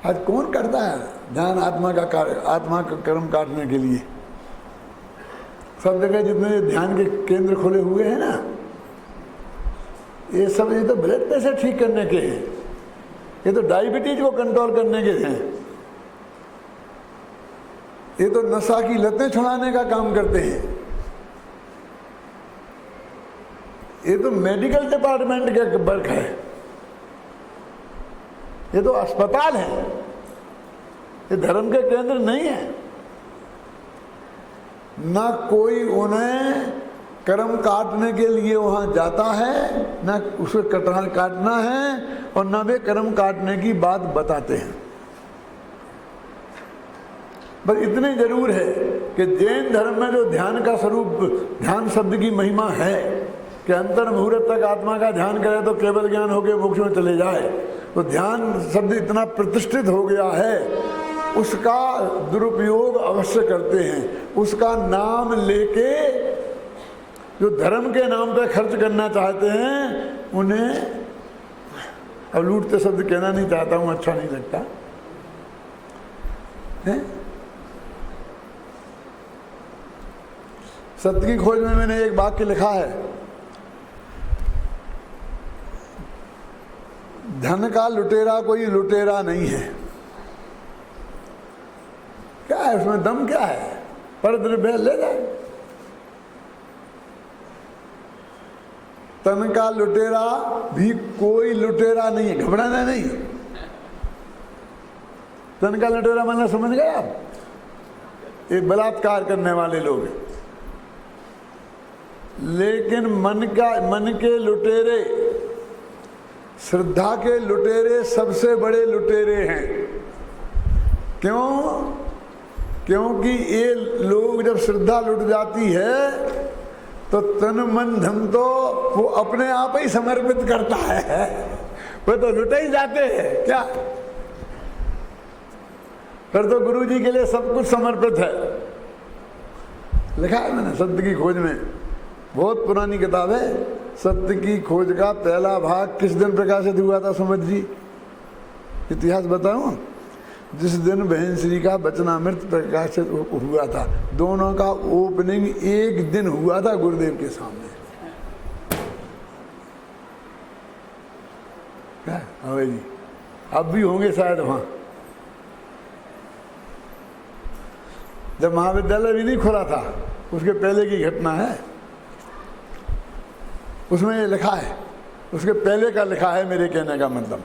आज कौन करता है ध्यान आत्मा का कार्य, आत्मा का कर्म काटने के लिए? सब जगह जितने ध्यान के केंद्र खुले हुए हैं ना, ये सब, ये तो ब्लड प्रेशर ठीक करने के हैं, ये तो डायबिटीज को कंट्रोल करने के हैं, ये तो नशा की लतें छुड़ाने का काम करते हैं, ये तो मेडिकल डिपार्टमेंट का वर्क है, ये तो अस्पताल है, ये धर्म के केंद्र नहीं है। ना कोई उन्हें कर्म काटने के लिए वहां जाता है, ना उसे कटहल काटना है, और ना वे कर्म काटने की बात बताते हैं। बस इतने जरूर है कि जैन धर्म में जो ध्यान का स्वरूप, ध्यान शब्द की महिमा है कि अंतर मुहूर्त तक आत्मा का ध्यान करे तो केवल ज्ञान होकर मोक्ष में चले जाए, तो ध्यान शब्द इतना प्रतिष्ठित हो गया है, उसका दुरुपयोग अवश्य करते हैं। उसका नाम लेके जो धर्म के नाम पे खर्च करना चाहते हैं, उन्हें, अब लूटते शब्द कहना नहीं चाहता हूं, अच्छा नहीं लगता है? सत्य की खोज में मैंने एक वाक्य लिखा है, धन का लुटेरा कोई लुटेरा नहीं है। क्या है उसमें दम? क्या है? पर द्रव्य ले जाए। तन का लुटेरा भी कोई लुटेरा नहीं है, घबराना नहीं। तन का लुटेरा मतलब समझ गए आप? ये बलात्कार करने वाले लोग। लेकिन मन के लुटेरे, श्रद्धा के लुटेरे सबसे बड़े लुटेरे हैं। क्यों? क्योंकि ये लोग जब श्रद्धा लुट जाती है तो तन मन धन तो वो अपने आप ही समर्पित करता है, वो तो लुटे ही जाते हैं। क्या फिर तो गुरु जी के लिए सब कुछ समर्पित है। लिखा है मैंने सत्य की खोज में, बहुत पुरानी किताब है। सत्य की खोज का पहला भाग किस दिन प्रकाशित हुआ था समझ जी? इतिहास बताऊं? जिस दिन बहन श्री का वचनामृत प्रकाशित हुआ था। दोनों का ओपनिंग एक दिन हुआ था गुरुदेव के सामने। हाँ जी, अब भी होंगे शायद वहां। जब महाविद्यालय भी नहीं खुला था उसके पहले की घटना है, उसमें ये लिखा है, उसके पहले का लिखा है। मेरे कहने का मतलब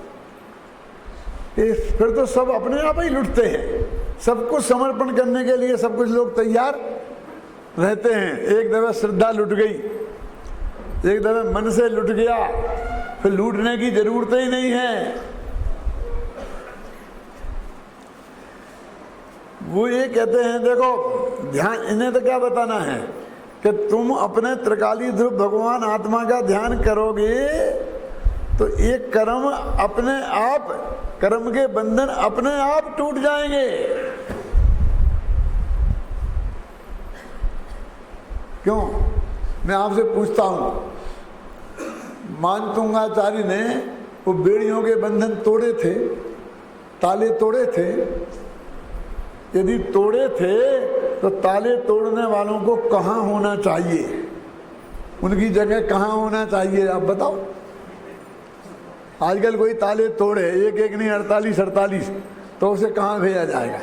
फिर तो सब अपने आप ही लुटते हैं। सब कुछ समर्पण करने के लिए सब कुछ लोग तैयार रहते हैं। एक दफा श्रद्धा लुट गई, एक दफा मन से लुट गया, फिर लूटने की जरूरत ही नहीं है। वो ये कहते हैं, देखो ध्यान, इन्हें तो क्या बताना है कि तुम अपने त्रिकाली ध्रुव भगवान आत्मा का ध्यान करोगे तो एक कर्म अपने आप, कर्म के बंधन अपने आप टूट जाएंगे। क्यों? मैं आपसे पूछता हूं, मानतुंगाचार्य ने वो बेड़ियों के बंधन तोड़े थे, ताले तोड़े थे? यदि तोड़े थे तो ताले तोड़ने वालों को कहां होना चाहिए? उनकी जगह कहां होना चाहिए आप बताओ? आजकल कोई ताले तोड़े, एक एक नहीं 48 तो उसे कहां भेजा जाएगा?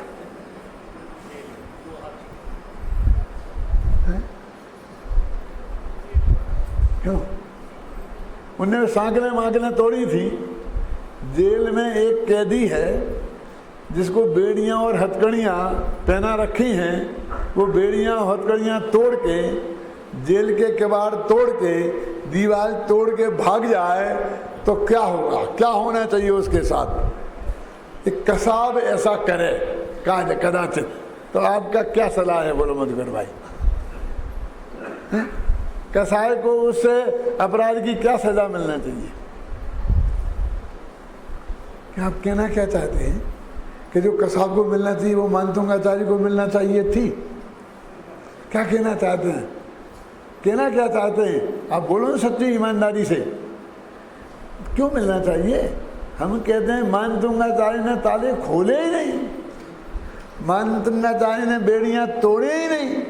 क्यों? उनने सांकलें तोड़ी थी। जेल में एक कैदी है जिसको बेड़ियां और हथकड़ियां पहना रखी हैं। वो बेड़ियां हथकड़ियां तोड़ के, जेल के किवाड़ तोड़ के, दीवार तोड़ के भाग जाए तो क्या होगा? क्या होना चाहिए उसके साथ? एक कसाब ऐसा करे कदाचित, तो आपका क्या सलाह है? बोलो मधुकर भाई। कसाई को उससे अपराध की क्या सजा मिलना चाहिए? क्या आप कहना क्या चाहते हैं कि जो कसाब को मिलना चाहिए वो मानतुंगाचार्य को मिलना चाहिए थी? क्या कहना चाहते हैं? कहना क्या चाहते हैं आप? बोलो ना सच्ची ईमानदारी से, क्यों मिलना चाहिए? हम कहते हैं मानतुंगाचार्य ने ताले खोले ही नहीं, मानतुंगाचार्य ने बेड़ियां तोड़े ही नहीं।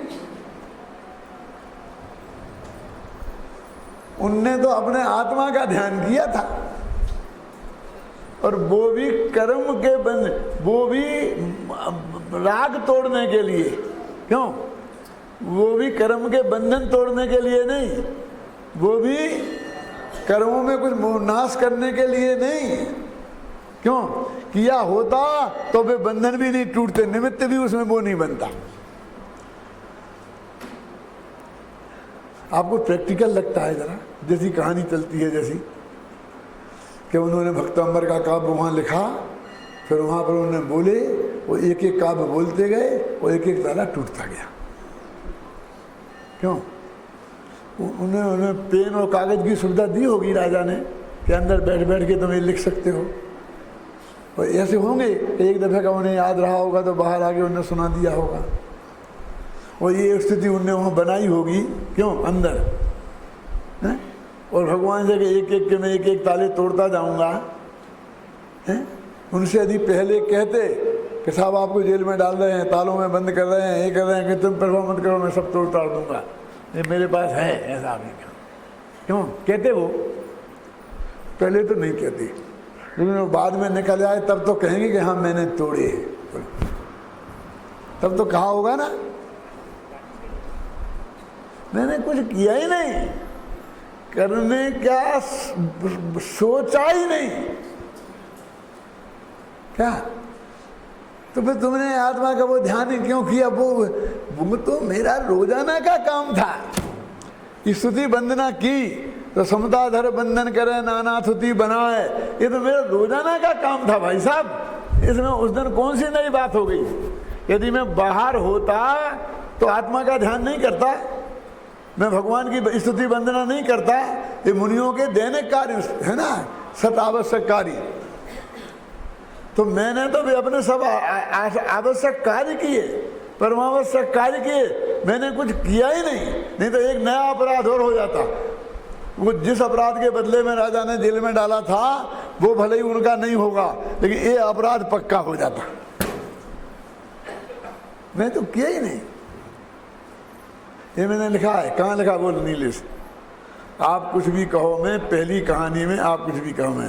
उनने तो अपने आत्मा का ध्यान किया था, और वो भी कर्म के बंध, वो भी राग तोड़ने के लिए। क्यों? वो भी कर्म के बंधन तोड़ने के लिए नहीं, वो भी कर्मों में कुछ नाश करने के लिए नहीं। क्यों? किया होता तो वे बंधन भी नहीं टूटते, निमित्त भी उसमें वो नहीं बनता। आपको प्रैक्टिकल लगता है जरा? जैसी कहानी चलती है, जैसी कि उन्होंने भक्तंबर का काव्य वहाँ लिखा, फिर वहाँ पर उन्होंने बोले, वो एक एक काव्य बोलते गए, वो एक एक ताला टूटता गया। क्यों? उन्हें पेन और कागज की सुविधा दी होगी राजा ने कि अंदर बैठ बैठ के तुम ये लिख सकते हो। और ऐसे होंगे एक दफ़े का उन्हें याद रहा होगा तो बाहर आके उन्हें सुना दिया होगा। और ये स्थिति उनने वहाँ बनाई होगी। क्यों? अंदर है? और भगवान से एक एक के मैं एक एक ताले तोड़ता जाऊँगा। उनसे यदि पहले कहते कि साहब आपको जेल में डाल रहे हैं, तालों में बंद कर रहे हैं, ये कर रहे हैं कि तुम परवाह मत करो, मैं सब तोड़ दूंगा, ये मेरे पास है, ऐसा भी क्यों कहते? वो पहले तो नहीं कहती, लेकिन वो बाद में निकल आए तब तो कहेंगे कि हाँ मैंने तोड़े। तब तो कहा होगा ना मैंने कुछ किया ही नहीं, करने क्या सोचा ही नहीं। क्या? तो फिर तुमने आत्मा का वो ध्यान क्यों किया? वो तो मेरा रोजाना का काम था। स्तुति वंदना की तो समताधर बंधन करे, नाना थुति बनाए, ये तो मेरा रोजाना का काम था भाई साहब। इसमें उस दिन कौन सी नई बात हो गई? यदि मैं बाहर होता तो आत्मा का ध्यान नहीं करता, मैं भगवान की स्तुति वंदना नहीं करता। ये मुनियों के दैनिक कार्य है ना, सत आवश्यक कार्य। तो मैंने तो भी अपने सब आवश्यक कार्य किए, परमावश्यक कार्य किए, मैंने कुछ किया ही नहीं तो एक नया अपराध और हो जाता। वो जिस अपराध के बदले में राजा ने जेल में डाला था वो भले ही उनका नहीं होगा, लेकिन ये अपराध पक्का हो जाता। मैं तो किया ही नहीं। ये मैंने लिखा है। कहाँ लिखा? बोल नीलेश, आप कुछ भी कहो, मैं पहली कहानी में आप कुछ भी कहो मैं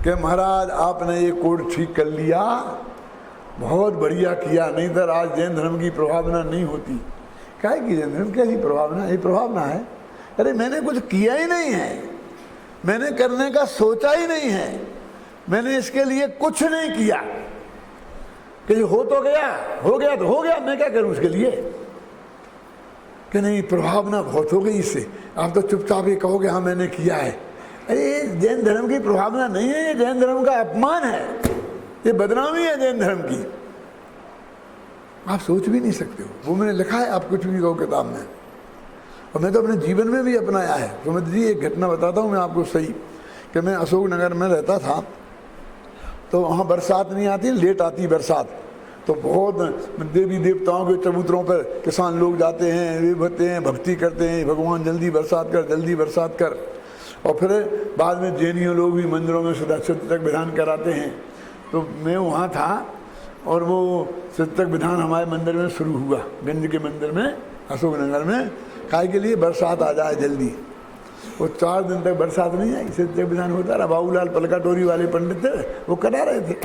कि महाराज आपने ये कोड ठीक कर लिया, बहुत बढ़िया किया, नहीं तो आज जैन धर्म की प्रभावना नहीं होती। क्या है कि जैन धर्म कैसी प्रभावना? ये प्रभावना है। अरे मैंने कुछ किया ही नहीं है, मैंने करने का सोचा ही नहीं है, मैंने इसके लिए कुछ नहीं किया कि हो तो गया, हो गया तो हो गया, मैं क्या करूं उसके लिए? कि नहीं प्रभावना बहुत हो गई इससे, आप तो चुपचाप ही कहोगे हाँ मैंने किया है। अरे जैन धर्म की प्रभावना नहीं है, ये जैन धर्म का अपमान है, ये बदनामी है जैन धर्म की। आप सोच भी नहीं सकते हो। वो मैंने लिखा है, आप कुछ भी कहो किताब में, और मैं तो अपने जीवन में भी अपनाया है। तो मैं जी एक घटना बताता हूँ मैं आपको सही, कि मैं अशोक नगर में रहता था, तो वहाँ बरसात नहीं आती, लेट आती बरसात, तो बहुत देवी देवताओं के चबूतरों पर किसान लोग जाते हैं, वे भरते हैं, भक्ति करते हैं, भगवान जल्दी बरसात कर, जल्दी बरसात कर। और फिर बाद में जैनियों लोग भी मंदिरों में सिद्धक विधान कराते हैं। तो मैं वहाँ था और वो सिद्धक विधान हमारे मंदिर में शुरू हुआ, गंज के मंदिर में अशोक नगर में, काय के लिए बरसात आ जाए जल्दी। वो 4 दिन तक बरसात नहीं आई, सिद्धक विधान होता रहा। बाबूलाल पलकाटोरी वाले पंडित थे, वो करा रहे थे।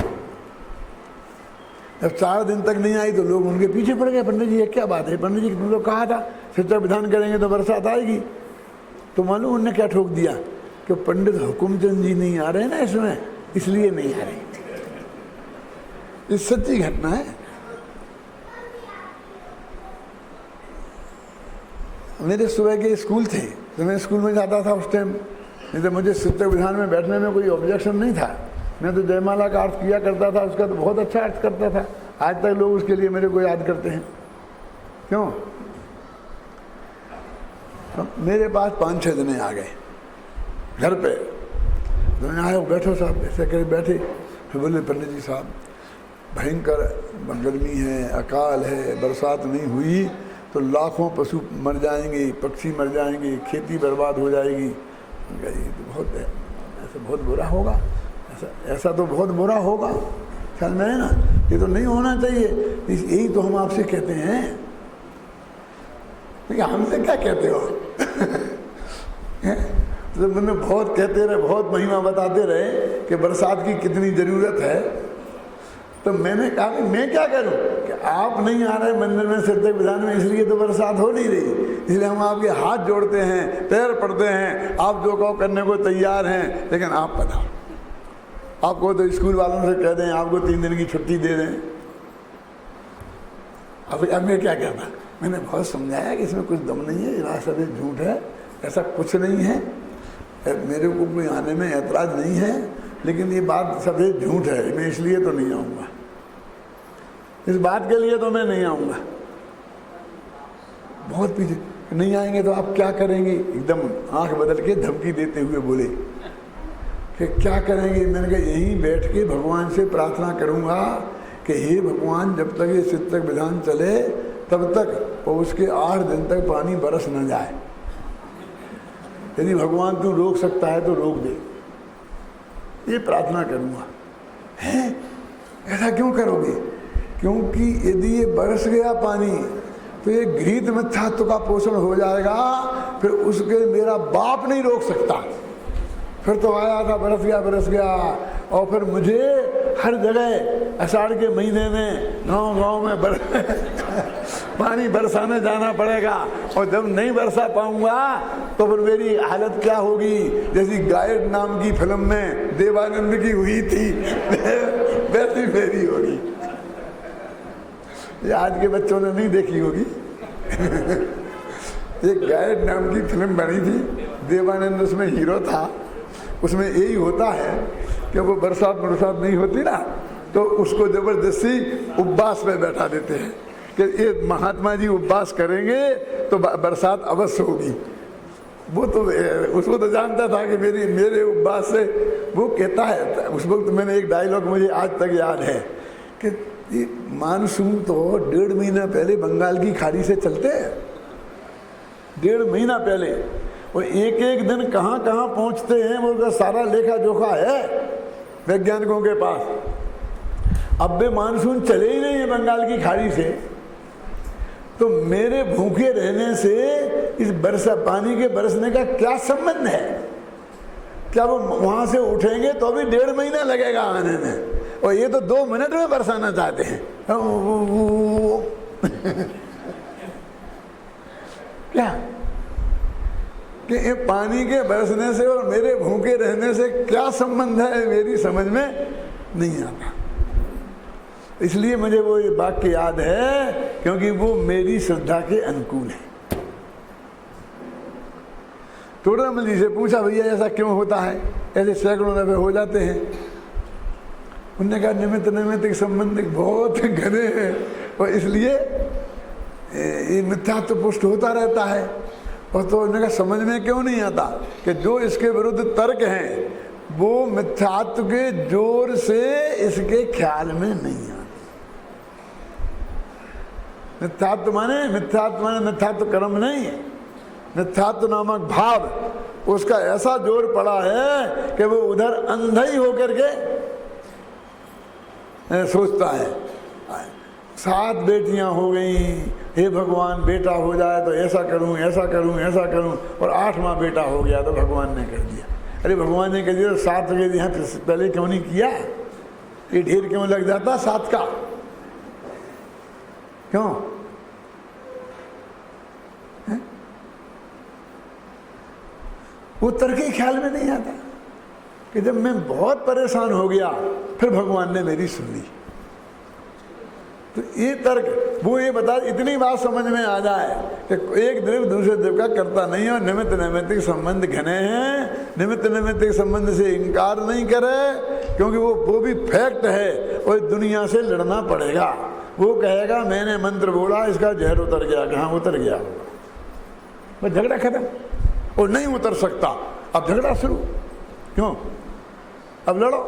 जब 4 दिन तक नहीं आई तो लोग उनके पीछे पड़ गए, पंडित जी ये क्या बात है, पंडित जी तुमने तो कहा था सिद्धक विधान करेंगे तो बरसात आएगी। तो मालूम उनने क्या ठोक दिया कि पंडित हुकुमचंद जी नहीं आ रहे ना इसमें, इसलिए नहीं आ रहे। ये सच्ची घटना है। मेरे सुबह के स्कूल थे, तो मैं स्कूल में जाता था उस टाइम, नहीं तो मुझे सिद्धक विधान में बैठने में कोई ऑब्जेक्शन नहीं था। मैं तो जयमाला का अर्थ किया करता था, उसका तो बहुत अच्छा अर्थ करता था। आज तक लोग उसके लिए मेरे को याद करते हैं। क्यों? तो मेरे पास 5-6 जने आ गए घर पे, तो मैं आया, बैठो साहब, ऐसे करे बैठे। फिर बोले पंडित जी साहब भयंकर गर्मी है, अकाल है, बरसात नहीं हुई तो लाखों पशु मर जाएंगे, पक्षी मर जाएंगे, खेती बर्बाद हो जाएगी। ये तो बहुत ऐसा बहुत बुरा होगा, ऐसा तो बहुत बुरा होगा, ख्याल में है ना, ये तो नहीं होना चाहिए। यही तो हम आपसे कहते हैं। लेकिन हमसे क्या कहते हो? तो मैंने बहुत कहते रहे, बहुत महिमा बताते रहे कि बरसात की कितनी ज़रूरत है। तो मैंने कहा कि मैं क्या करूं कि आप नहीं आ रहे मंदिर में सिद्धक विधान में, इसलिए तो बरसात हो नहीं रही। इसलिए हम आपके हाथ जोड़ते हैं, पैर पड़ते हैं, आप जो कहो करने को तैयार हैं, लेकिन आप बताओ, आपको तो स्कूल वालों से कह दें आपको 3 दिन की छुट्टी दे दें। अब मैं क्या कहता, मैंने बहुत समझाया कि इसमें कुछ दम नहीं है, ये सब झूठ है, ऐसा कुछ नहीं है, मेरे को कोई आने में ऐतराज़ नहीं है, लेकिन ये बात सब झूठ है, मैं इसलिए तो नहीं आऊँगा, इस बात के लिए तो मैं नहीं आऊँगा। बहुत पीछे, नहीं आएंगे तो आप क्या करेंगे? एकदम आंख बदल के धमकी देते हुए बोले कि क्या करेंगे? मैंने कहा यहीं बैठ के भगवान से प्रार्थना करूँगा कि हे भगवान, जब तक ये सिद्धक विधान चले तब तक और उसके 8 दिन तक पानी बरस न जाए। यदि भगवान तू रोक सकता है तो रोक दे, ये प्रार्थना करूँगा। हैं? ऐसा क्यों करोगे? क्योंकि यदि ये बरस गया पानी तो ये घृत मिथ्यात्व का पोषण हो जाएगा, फिर उसके मेरा बाप नहीं रोक सकता। फिर तो आया था, बरस गया, और फिर मुझे हर जगह आषाढ़ के महीने में गांव में पानी बरसाने जाना पड़ेगा, और जब नहीं बरसा पाऊंगा तो फिर मेरी हालत क्या होगी? जैसी गायक नाम की फिल्म में देवानंद की हुई थी वैसी मेरी होगी। ये आज के बच्चों ने नहीं देखी होगी। एक गायक नाम की फिल्म बनी थी, देवानंद उसमें हीरो था। उसमें यही होता है कि वो बरसात नहीं होती ना, तो उसको जबरदस्ती उपवास में बैठा देते हैं कि ये महात्मा जी उपवास करेंगे तो बरसात अवश्य होगी। वो तो उसको तो जानता था कि मेरे उपवास से, वो कहता है, उस वक्त मैंने एक डायलॉग मुझे आज तक याद है कि ये मानसून तो 1.5 महीना पहले बंगाल की खाड़ी से चलते हैं, 1.5 महीना पहले। वो एक एक दिन कहाँ कहाँ पहुँचते हैं वो उसका सारा लेखा जोखा है वैज्ञानिकों के पास। अब भी मानसून चले ही नहीं है बंगाल की खाड़ी से, तो मेरे भूखे रहने से इस बरसा पानी के बरसने का क्या संबंध है? क्या वो वहां से उठेंगे तो भी 1.5 महीना लगेगा आने में, और ये तो 2 मिनट में बरसाना चाहते हैं। क्या कि ये पानी के बरसने से और मेरे भूखे रहने से क्या संबंध है, मेरी समझ में नहीं आता। इसलिए मुझे वो ये वाक्य याद है क्योंकि वो मेरी श्रद्धा के अनुकूल है। तोड़ामल जी से पूछा, भैया ऐसा क्यों होता है, ऐसे सैकड़ों दफे हो जाते हैं? उन्होंने कहा निमित्त नैमित्तिक संबंध बहुत घने हैं और इसलिए ये मिथ्यात्व पुष्ट होता रहता है। और तो उन्होंने कहा समझ में क्यों नहीं आता कि जो इसके विरुद्ध तर्क हैं वो मिथ्यात्व के जोर से इसके ख्याल में नहीं आते। मिथ्यात्व माने मिथ्यात्व कर्म नहीं है, मिथ्यात्व नामक भाव उसका ऐसा जोर पड़ा है कि वो उधर अंधा ही होकर के सोचता है 7 बेटियां हो गई, हे भगवान बेटा हो जाए तो ऐसा करूं ऐसा करूं ऐसा करूं, और 8वां बेटा हो गया तो भगवान ने कर दिया। अरे भगवान ने कर दिया तो 7 के यहाँ पहले क्यों नहीं किया? ये ढेर क्यों लग जाता 7 का? क्यों? वो तर्क ही ख्याल में नहीं आता कि जब मैं बहुत परेशान हो गया फिर भगवान ने मेरी सुन ली। तो ये तर्क वो ये बता, इतनी बात समझ में आ जाए कि एक द्रव्य दूसरे द्रव्य का करता नहीं है और निमित्त नैमित्तिक संबंध घने हैं, निमित्त नैमित्तिक संबंध से इनकार नहीं करे क्योंकि वो भी फैक्ट है और दुनिया से लड़ना पड़ेगा। वो कहेगा मैंने मंत्र बोला इसका जहर उतर गया, कहाँ उतर गया, बस झगड़ा खत्म। और नहीं उतर सकता, अब झगड़ा शुरू। क्यों? अब लड़ो,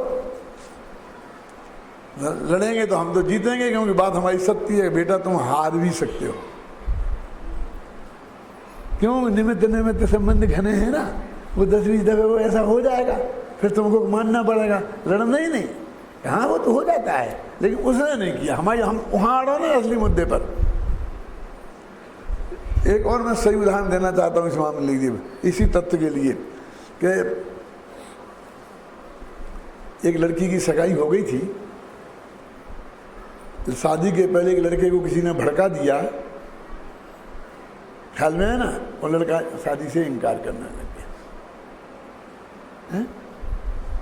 लड़ेंगे तो हम तो जीतेंगे क्योंकि बात हमारी सत्य है। बेटा तुम हार भी सकते हो। क्यों? निमित्त नैमित्तिक संबंध घने हैं ना, वो 10-20 दफे वो ऐसा हो जाएगा फिर तुमको मानना पड़ेगा, लड़ना ही नहीं। हाँ वो तो हो जाता है लेकिन उसने नहीं किया, हम वहां अड़ो ना असली मुद्दे पर। एक और मैं सही उदाहरण देना चाहता हूँ इस मामले के लिए, इसी तथ्य के लिए कि एक लड़की की सगाई हो गई थी। तो शादी के पहले एक लड़के को किसी ने भड़का दिया, ख्याल में है ना, और लड़का शादी से इनकार करने लग गया।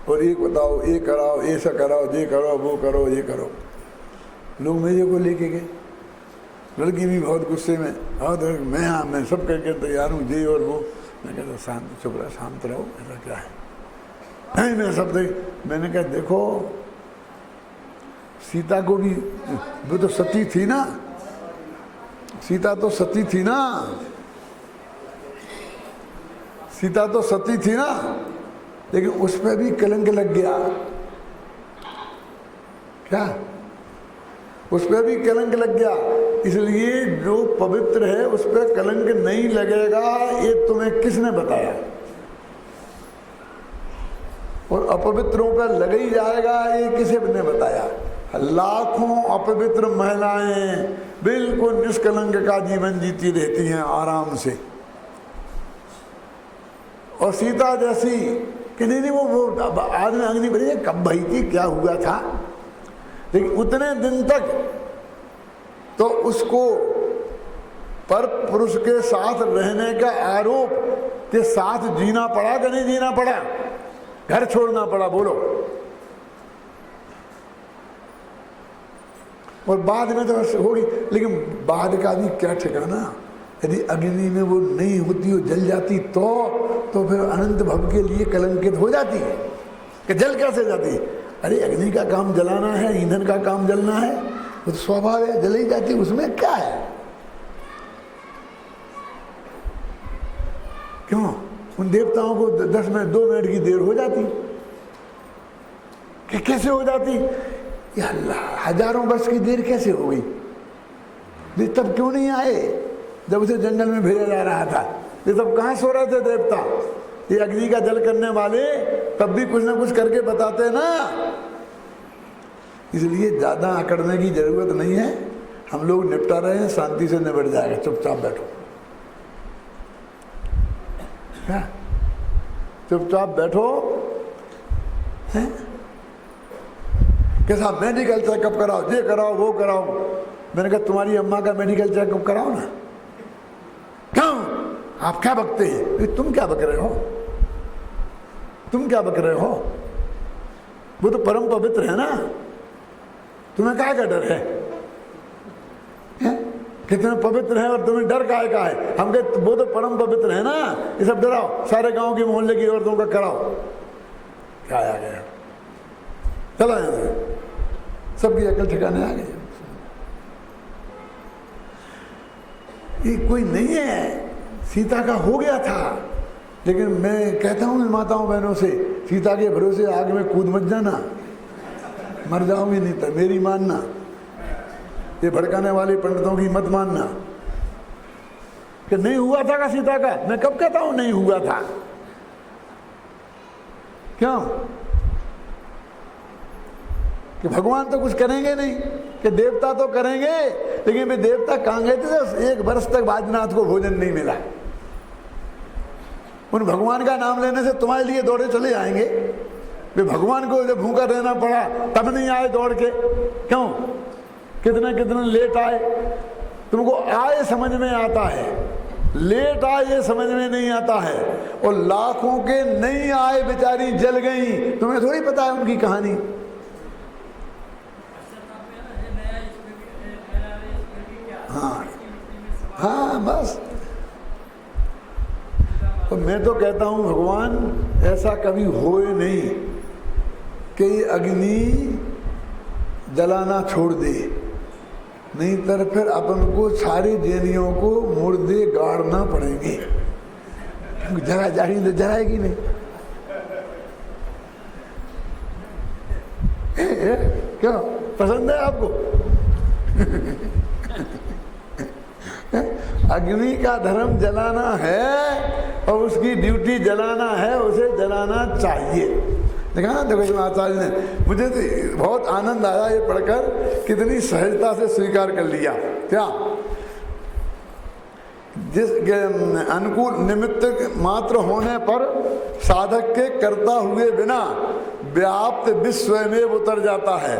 और एक बताओ, ये कराओ, ऐसा कराओ, ये करो, वो करो, ये करो। लोग मेरे को लेके गए, लड़की भी बहुत गुस्से में, और मैं सब करके तैयार हूँ, ये और वो। मैं कहता शांत, चुप रहो, शांत रहो, ऐसा क्या है? नहीं मैं सब मैंने कहा देखो सीता को भी, वो तो सती थी ना, सीता तो सती थी ना, सीता तो सती थी ना, लेकिन उस पर भी कलंक लग गया। क्या? उस पर भी कलंक लग गया। इसलिए जो पवित्र है उस पर कलंक नहीं लगेगा, ये तुम्हें किसने बताया? और अपवित्रों पर लग ही जाएगा, ये किसे ने बताया? लाखों अपवित्र महिलाएं बिल्कुल निष्कलंक का जीवन जीती रहती हैं आराम से, और सीता जैसी कि नहीं वो आज में अग्नि बनी कब भई थी, क्या हुआ था, लेकिन उतने दिन तक तो उसको पर पुरुष के साथ रहने का आरोप के साथ जीना पड़ा कि नहीं जीना पड़ा? घर छोड़ना पड़ा, बोलो। और बाद में तो होगी, लेकिन बाद का भी क्या ठिकाना? यदि अग्नि में वो नहीं होती, वो जल जाती तो फिर अनंत भव के लिए कलंकित हो जाती है कि जल कैसे जाती? अरे अग्नि का काम जलाना है, ईंधन का काम जलना है, वो तो स्वभाव है, जल ही जाती, उसमें क्या है? क्यों? उन देवताओं को 2 मिनट की देर हो जाती कि कैसे हो जाती? या अल्लाह, हजारों वर्ष की देर कैसे हो गई? ये तब क्यों नहीं आए जब उसे जंगल में भेजा जा रहा था? ये तब कहाँ सो रहे थे देवता? ये अग्नि का जल करने वाले तब भी कुछ ना कुछ करके बताते ना। इसलिए ज़्यादा अकड़ने की जरूरत नहीं है, हम लोग निपटा रहे हैं, शांति से निपट जाएगा। चुपचाप बैठो, क्या चुपचाप बैठो हैं? कैसा मेडिकल चेकअप कराओ, ये कराओ वो कराओ। मैंने कहा तुम्हारी अम्मा का मेडिकल चेकअप कराओ ना। क्यों? आप क्या बकते हैं? तुम क्या बक रहे हो? तुम क्या बक रहे हो? वो तो परम पवित्र है ना, तुम्हें काय का डर है? कितने पवित्र है और तुम्हें डर काय का है? हम कहते वो तो परम पवित्र है ना, ये सब डराओ, सारे गांव की मोहल्ले की औरतों का कराओ। क्या आ गया? चलो यहाँ से, सबकी अकल ठिकाने आ गई। ये कोई नहीं है, सीता का हो गया था। लेकिन मैं कहता हूँ माताओं बहनों से, सीता के भरोसे आग में कूद मत जाना, मर जाओगी नहीं तो मेरी मानना। ये भड़काने वाले पंडितों की मत मानना कि नहीं हुआ था का सीता का। मैं कब कहता हूं नहीं हुआ था? क्यों? कि भगवान तो कुछ करेंगे नहीं, कि देवता तो करेंगे, लेकिन वे देवता कहाँ गए थे? 1 वर्ष तक बाजनाथ को भोजन नहीं मिला। उन भगवान का नाम लेने से तुम्हारे लिए दौड़े चले आएंगे। वे भगवान को जब भूखा रहना पड़ा तब नहीं आए दौड़ के। क्यों? कितने कितने लेट आए। तुमको आए समझ में आता है, लेट आए ये समझ में नहीं आता है। और लाखों के नहीं आए, बेचारी जल गई, तुम्हें थोड़ी पता है उनकी कहानी। हाँ हाँ, बस। तो मैं तो कहता हूँ भगवान ऐसा कभी होए नहीं कि अग्नि जलाना छोड़ दे, नहीं तो फिर अपन को सारे जैनियों को मुर्दे गाड़ना पड़ेंगे। जला जाएगी तो जलाएगी नहीं। क्यों पसंद है आपको? अग्नि का धर्म जलाना है और उसकी ड्यूटी जलाना है, उसे जलाना चाहिए। देखा ना, देखो आचार्य ने, मुझे तो बहुत आनंद आया ये पढ़कर, कितनी सहजता से स्वीकार कर लिया। क्या? जिस अनुकूल निमित्त मात्र होने पर साधक के करता हुए बिना व्याप्त विश्व स्वयं उतर जाता है।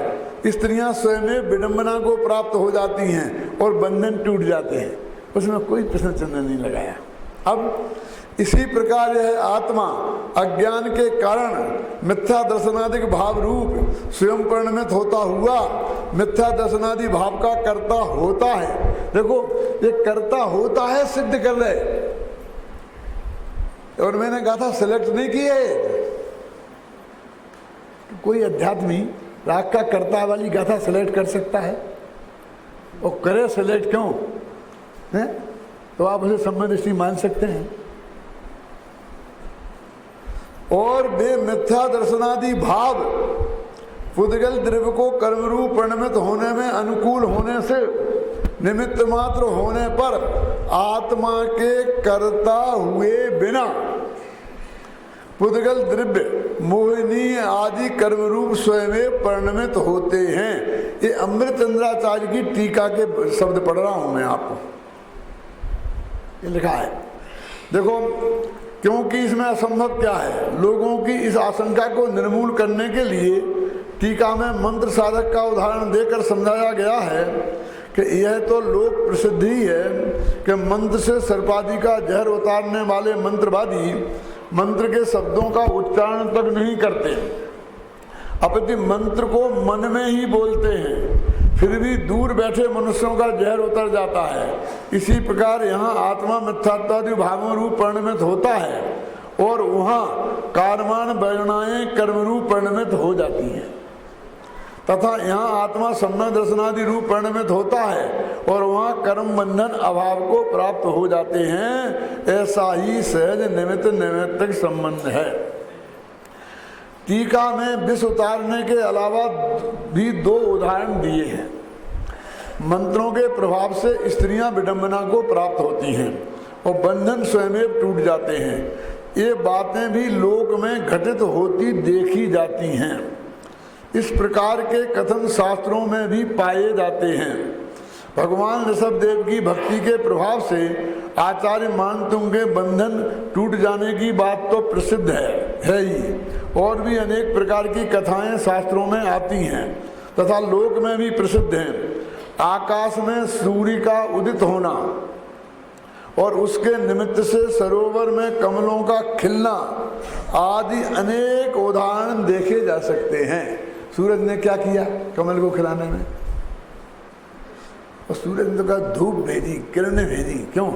स्त्रियां स्वयं विडंबना को प्राप्त हो जाती हैं और बंधन टूट जाते हैं। उसमें कोई प्रश्न चिन्ह नहीं लगाया। अब इसी प्रकार यह आत्मा अज्ञान के कारण मिथ्या दर्शनादि भाव रूप स्वयं परिणमित होता हुआ मिथ्या दर्शनादि भाव का कर्ता होता है। देखो, ये कर्ता होता है सिद्ध कर रहे, और मैंने कहा था सिलेक्ट नहीं किए। कोई अध्यात्मी राग का कर्ता वाली गाथा सिलेक्ट कर सकता है? और करे सिलेक्ट क्यों है? तो आप उसे संबंधिष्टि मान सकते हैं। और वे मिथ्या दर्शनादि भाव पुद्गल द्रव्य को कर्मरूप परिणमित होने में अनुकूल होने से निमित्त मात्र होने पर आत्मा के कर्ता हुए बिना पुद्गल द्रव्य मोहिनी आदि कर्मरूप स्वयं परिणमित होते हैं। ये अमृतचंद्राचार्य की टीका के शब्द पढ़ रहा हूं मैं आपको, ये लिखा है। देखो, क्योंकि इसमें असंभव क्या है, लोगों की इस आशंका को निर्मूल करने के लिए टीका में मंत्र साधक का उदाहरण देकर समझाया गया है कि यह तो लोक प्रसिद्धि है कि मंत्र से सर्पादि का जहर उतारने वाले मंत्रवादी मंत्र के शब्दों का उच्चारण तक नहीं करते, अपितु मंत्र को मन में ही बोलते हैं, फिर भी दूर बैठे मनुष्यों का जहर उतर जाता है। इसी प्रकार यहाँ आत्मा मिथ्यात्वादि भावों रूप परिणमित होता है और वहाँ कारमान वर्णाएं कर्मरूप परिणमित हो जाती हैं, तथा यहाँ आत्मा सम्यक दर्शनादि रूप परिणमित होता है और वहाँ कर्म बंधन अभाव को प्राप्त हो जाते हैं। ऐसा ही सहज निमित्त नैमित्तिक संबंध है। टीका में विष उतारने के अलावा भी 2 उदाहरण दिए हैं। मंत्रों के प्रभाव से स्त्रियां विडंबना को प्राप्त होती हैं और बंधन स्वयं टूट जाते हैं। ये बातें भी लोक में घटित होती देखी जाती हैं। इस प्रकार के कथन शास्त्रों में भी पाए जाते हैं। भगवान ऋषभदेव की भक्ति के प्रभाव से आचार्य मानतुंग के बंधन टूट जाने की बात तो प्रसिद्ध है ही। और भी अनेक प्रकार की कथाएं शास्त्रों में आती हैं तथा लोक में भी प्रसिद्ध हैं। आकाश में सूर्य का उदित होना और उसके निमित्त से सरोवर में कमलों का खिलना आदि अनेक उदाहरण देखे जा सकते हैं। सूरज ने क्या किया कमल को खिलाने में? और सूरज ने तो कहा धूप भेजी, किरणें भेजी। क्यों?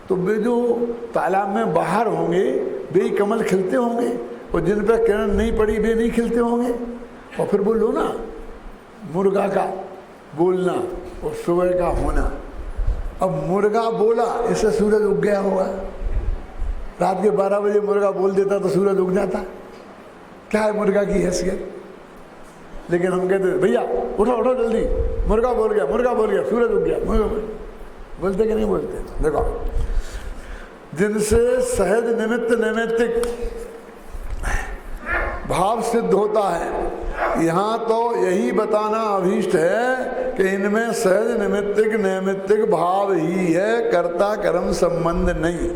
तो वे जो तालाब में बाहर होंगे वे ही कमल खिलते होंगे, और जिन पर किरण नहीं पड़ी वे नहीं खिलते होंगे। और फिर बोलो ना, मुर्गा का बोलना और सुबह का होना। अब मुर्गा बोला इससे सूरज उग गया होगा। रात के 12 बजे मुर्गा बोल देता तो सूरज उग जाता। क्या है मुर्गा की हैसियत? लेकिन हम कहते भैया उठो उठो जल्दी, मुर्गा बोल गया सूरज उग गया। मुर्गा बोलते कि नहीं बोलते? देखो, जिनसे सहज निमित्त नैमित्तिक भाव सिद्ध होता है, यहाँ तो यही बताना अभीष्ट है कि इनमें सहज निमित्तिक नैमित्तिक भाव ही है, कर्ता कर्म संबंध नहीं।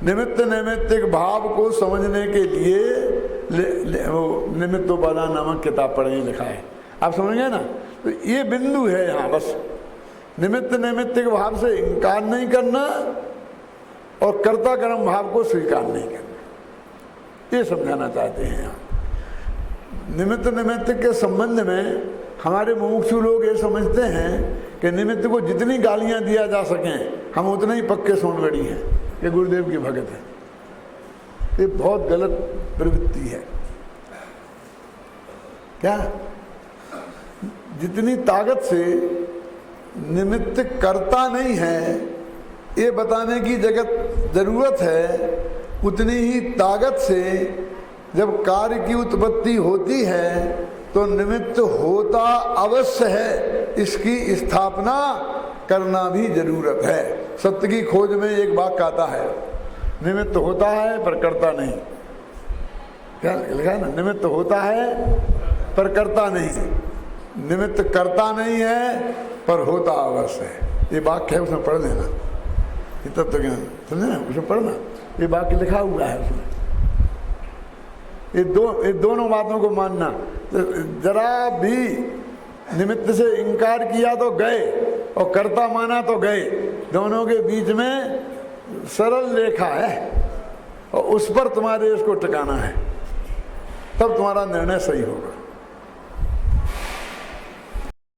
निमित्त नैमित्तिक भाव को समझने के लिए निमित्तोपादान नामक किताब पढ़े लिखा है, आप समझेंगे ना। तो ये बिंदु है यहाँ बस, निमित्त नैमित्तिक भाव से इनकार नहीं करना और कर्ता कर्म भाव को स्वीकार नहीं करना, ये समझाना चाहते हैं यहाँ। निमित्त नैमित्तिक के संबंध में हमारे मुमुक्षु लोग ये समझते हैं कि निमित्त को जितनी गालियाँ दिया जा सकें हम उतने ही पक्के सोनगढ़ी हैं कि गुरुदेव की भगत है। ये बहुत गलत प्रवृत्ति है। क्या? जितनी ताकत से निमित्त करता नहीं है ये बताने की जरूरत है, उतनी ही ताकत से जब कार्य की उत्पत्ति होती है तो निमित्त होता अवश्य है, इसकी स्थापना करना भी जरूरत है। सत्य की खोज में एक वाक्य आता है, निमित्त होता है पर करता नहीं। क्या लिखा है ना? निमित्त होता है पर करता नहीं, निमित्त करता नहीं है पर होता अवश्य है। ये वाक्य है, उसमें पढ़ लेना, ये तत्व ज्ञान समझे ना, उसमें पढ़ना, ये वाक्य लिखा हुआ है उसमें। ये दोनों बातों को मानना। तो जरा भी निमित्त से इनकार किया तो गए और कर्ता माना तो गए, दोनों के बीच में सरल रेखा है और उस पर तुम्हारे इसको टिकाना है, तब तुम्हारा निर्णय सही होगा।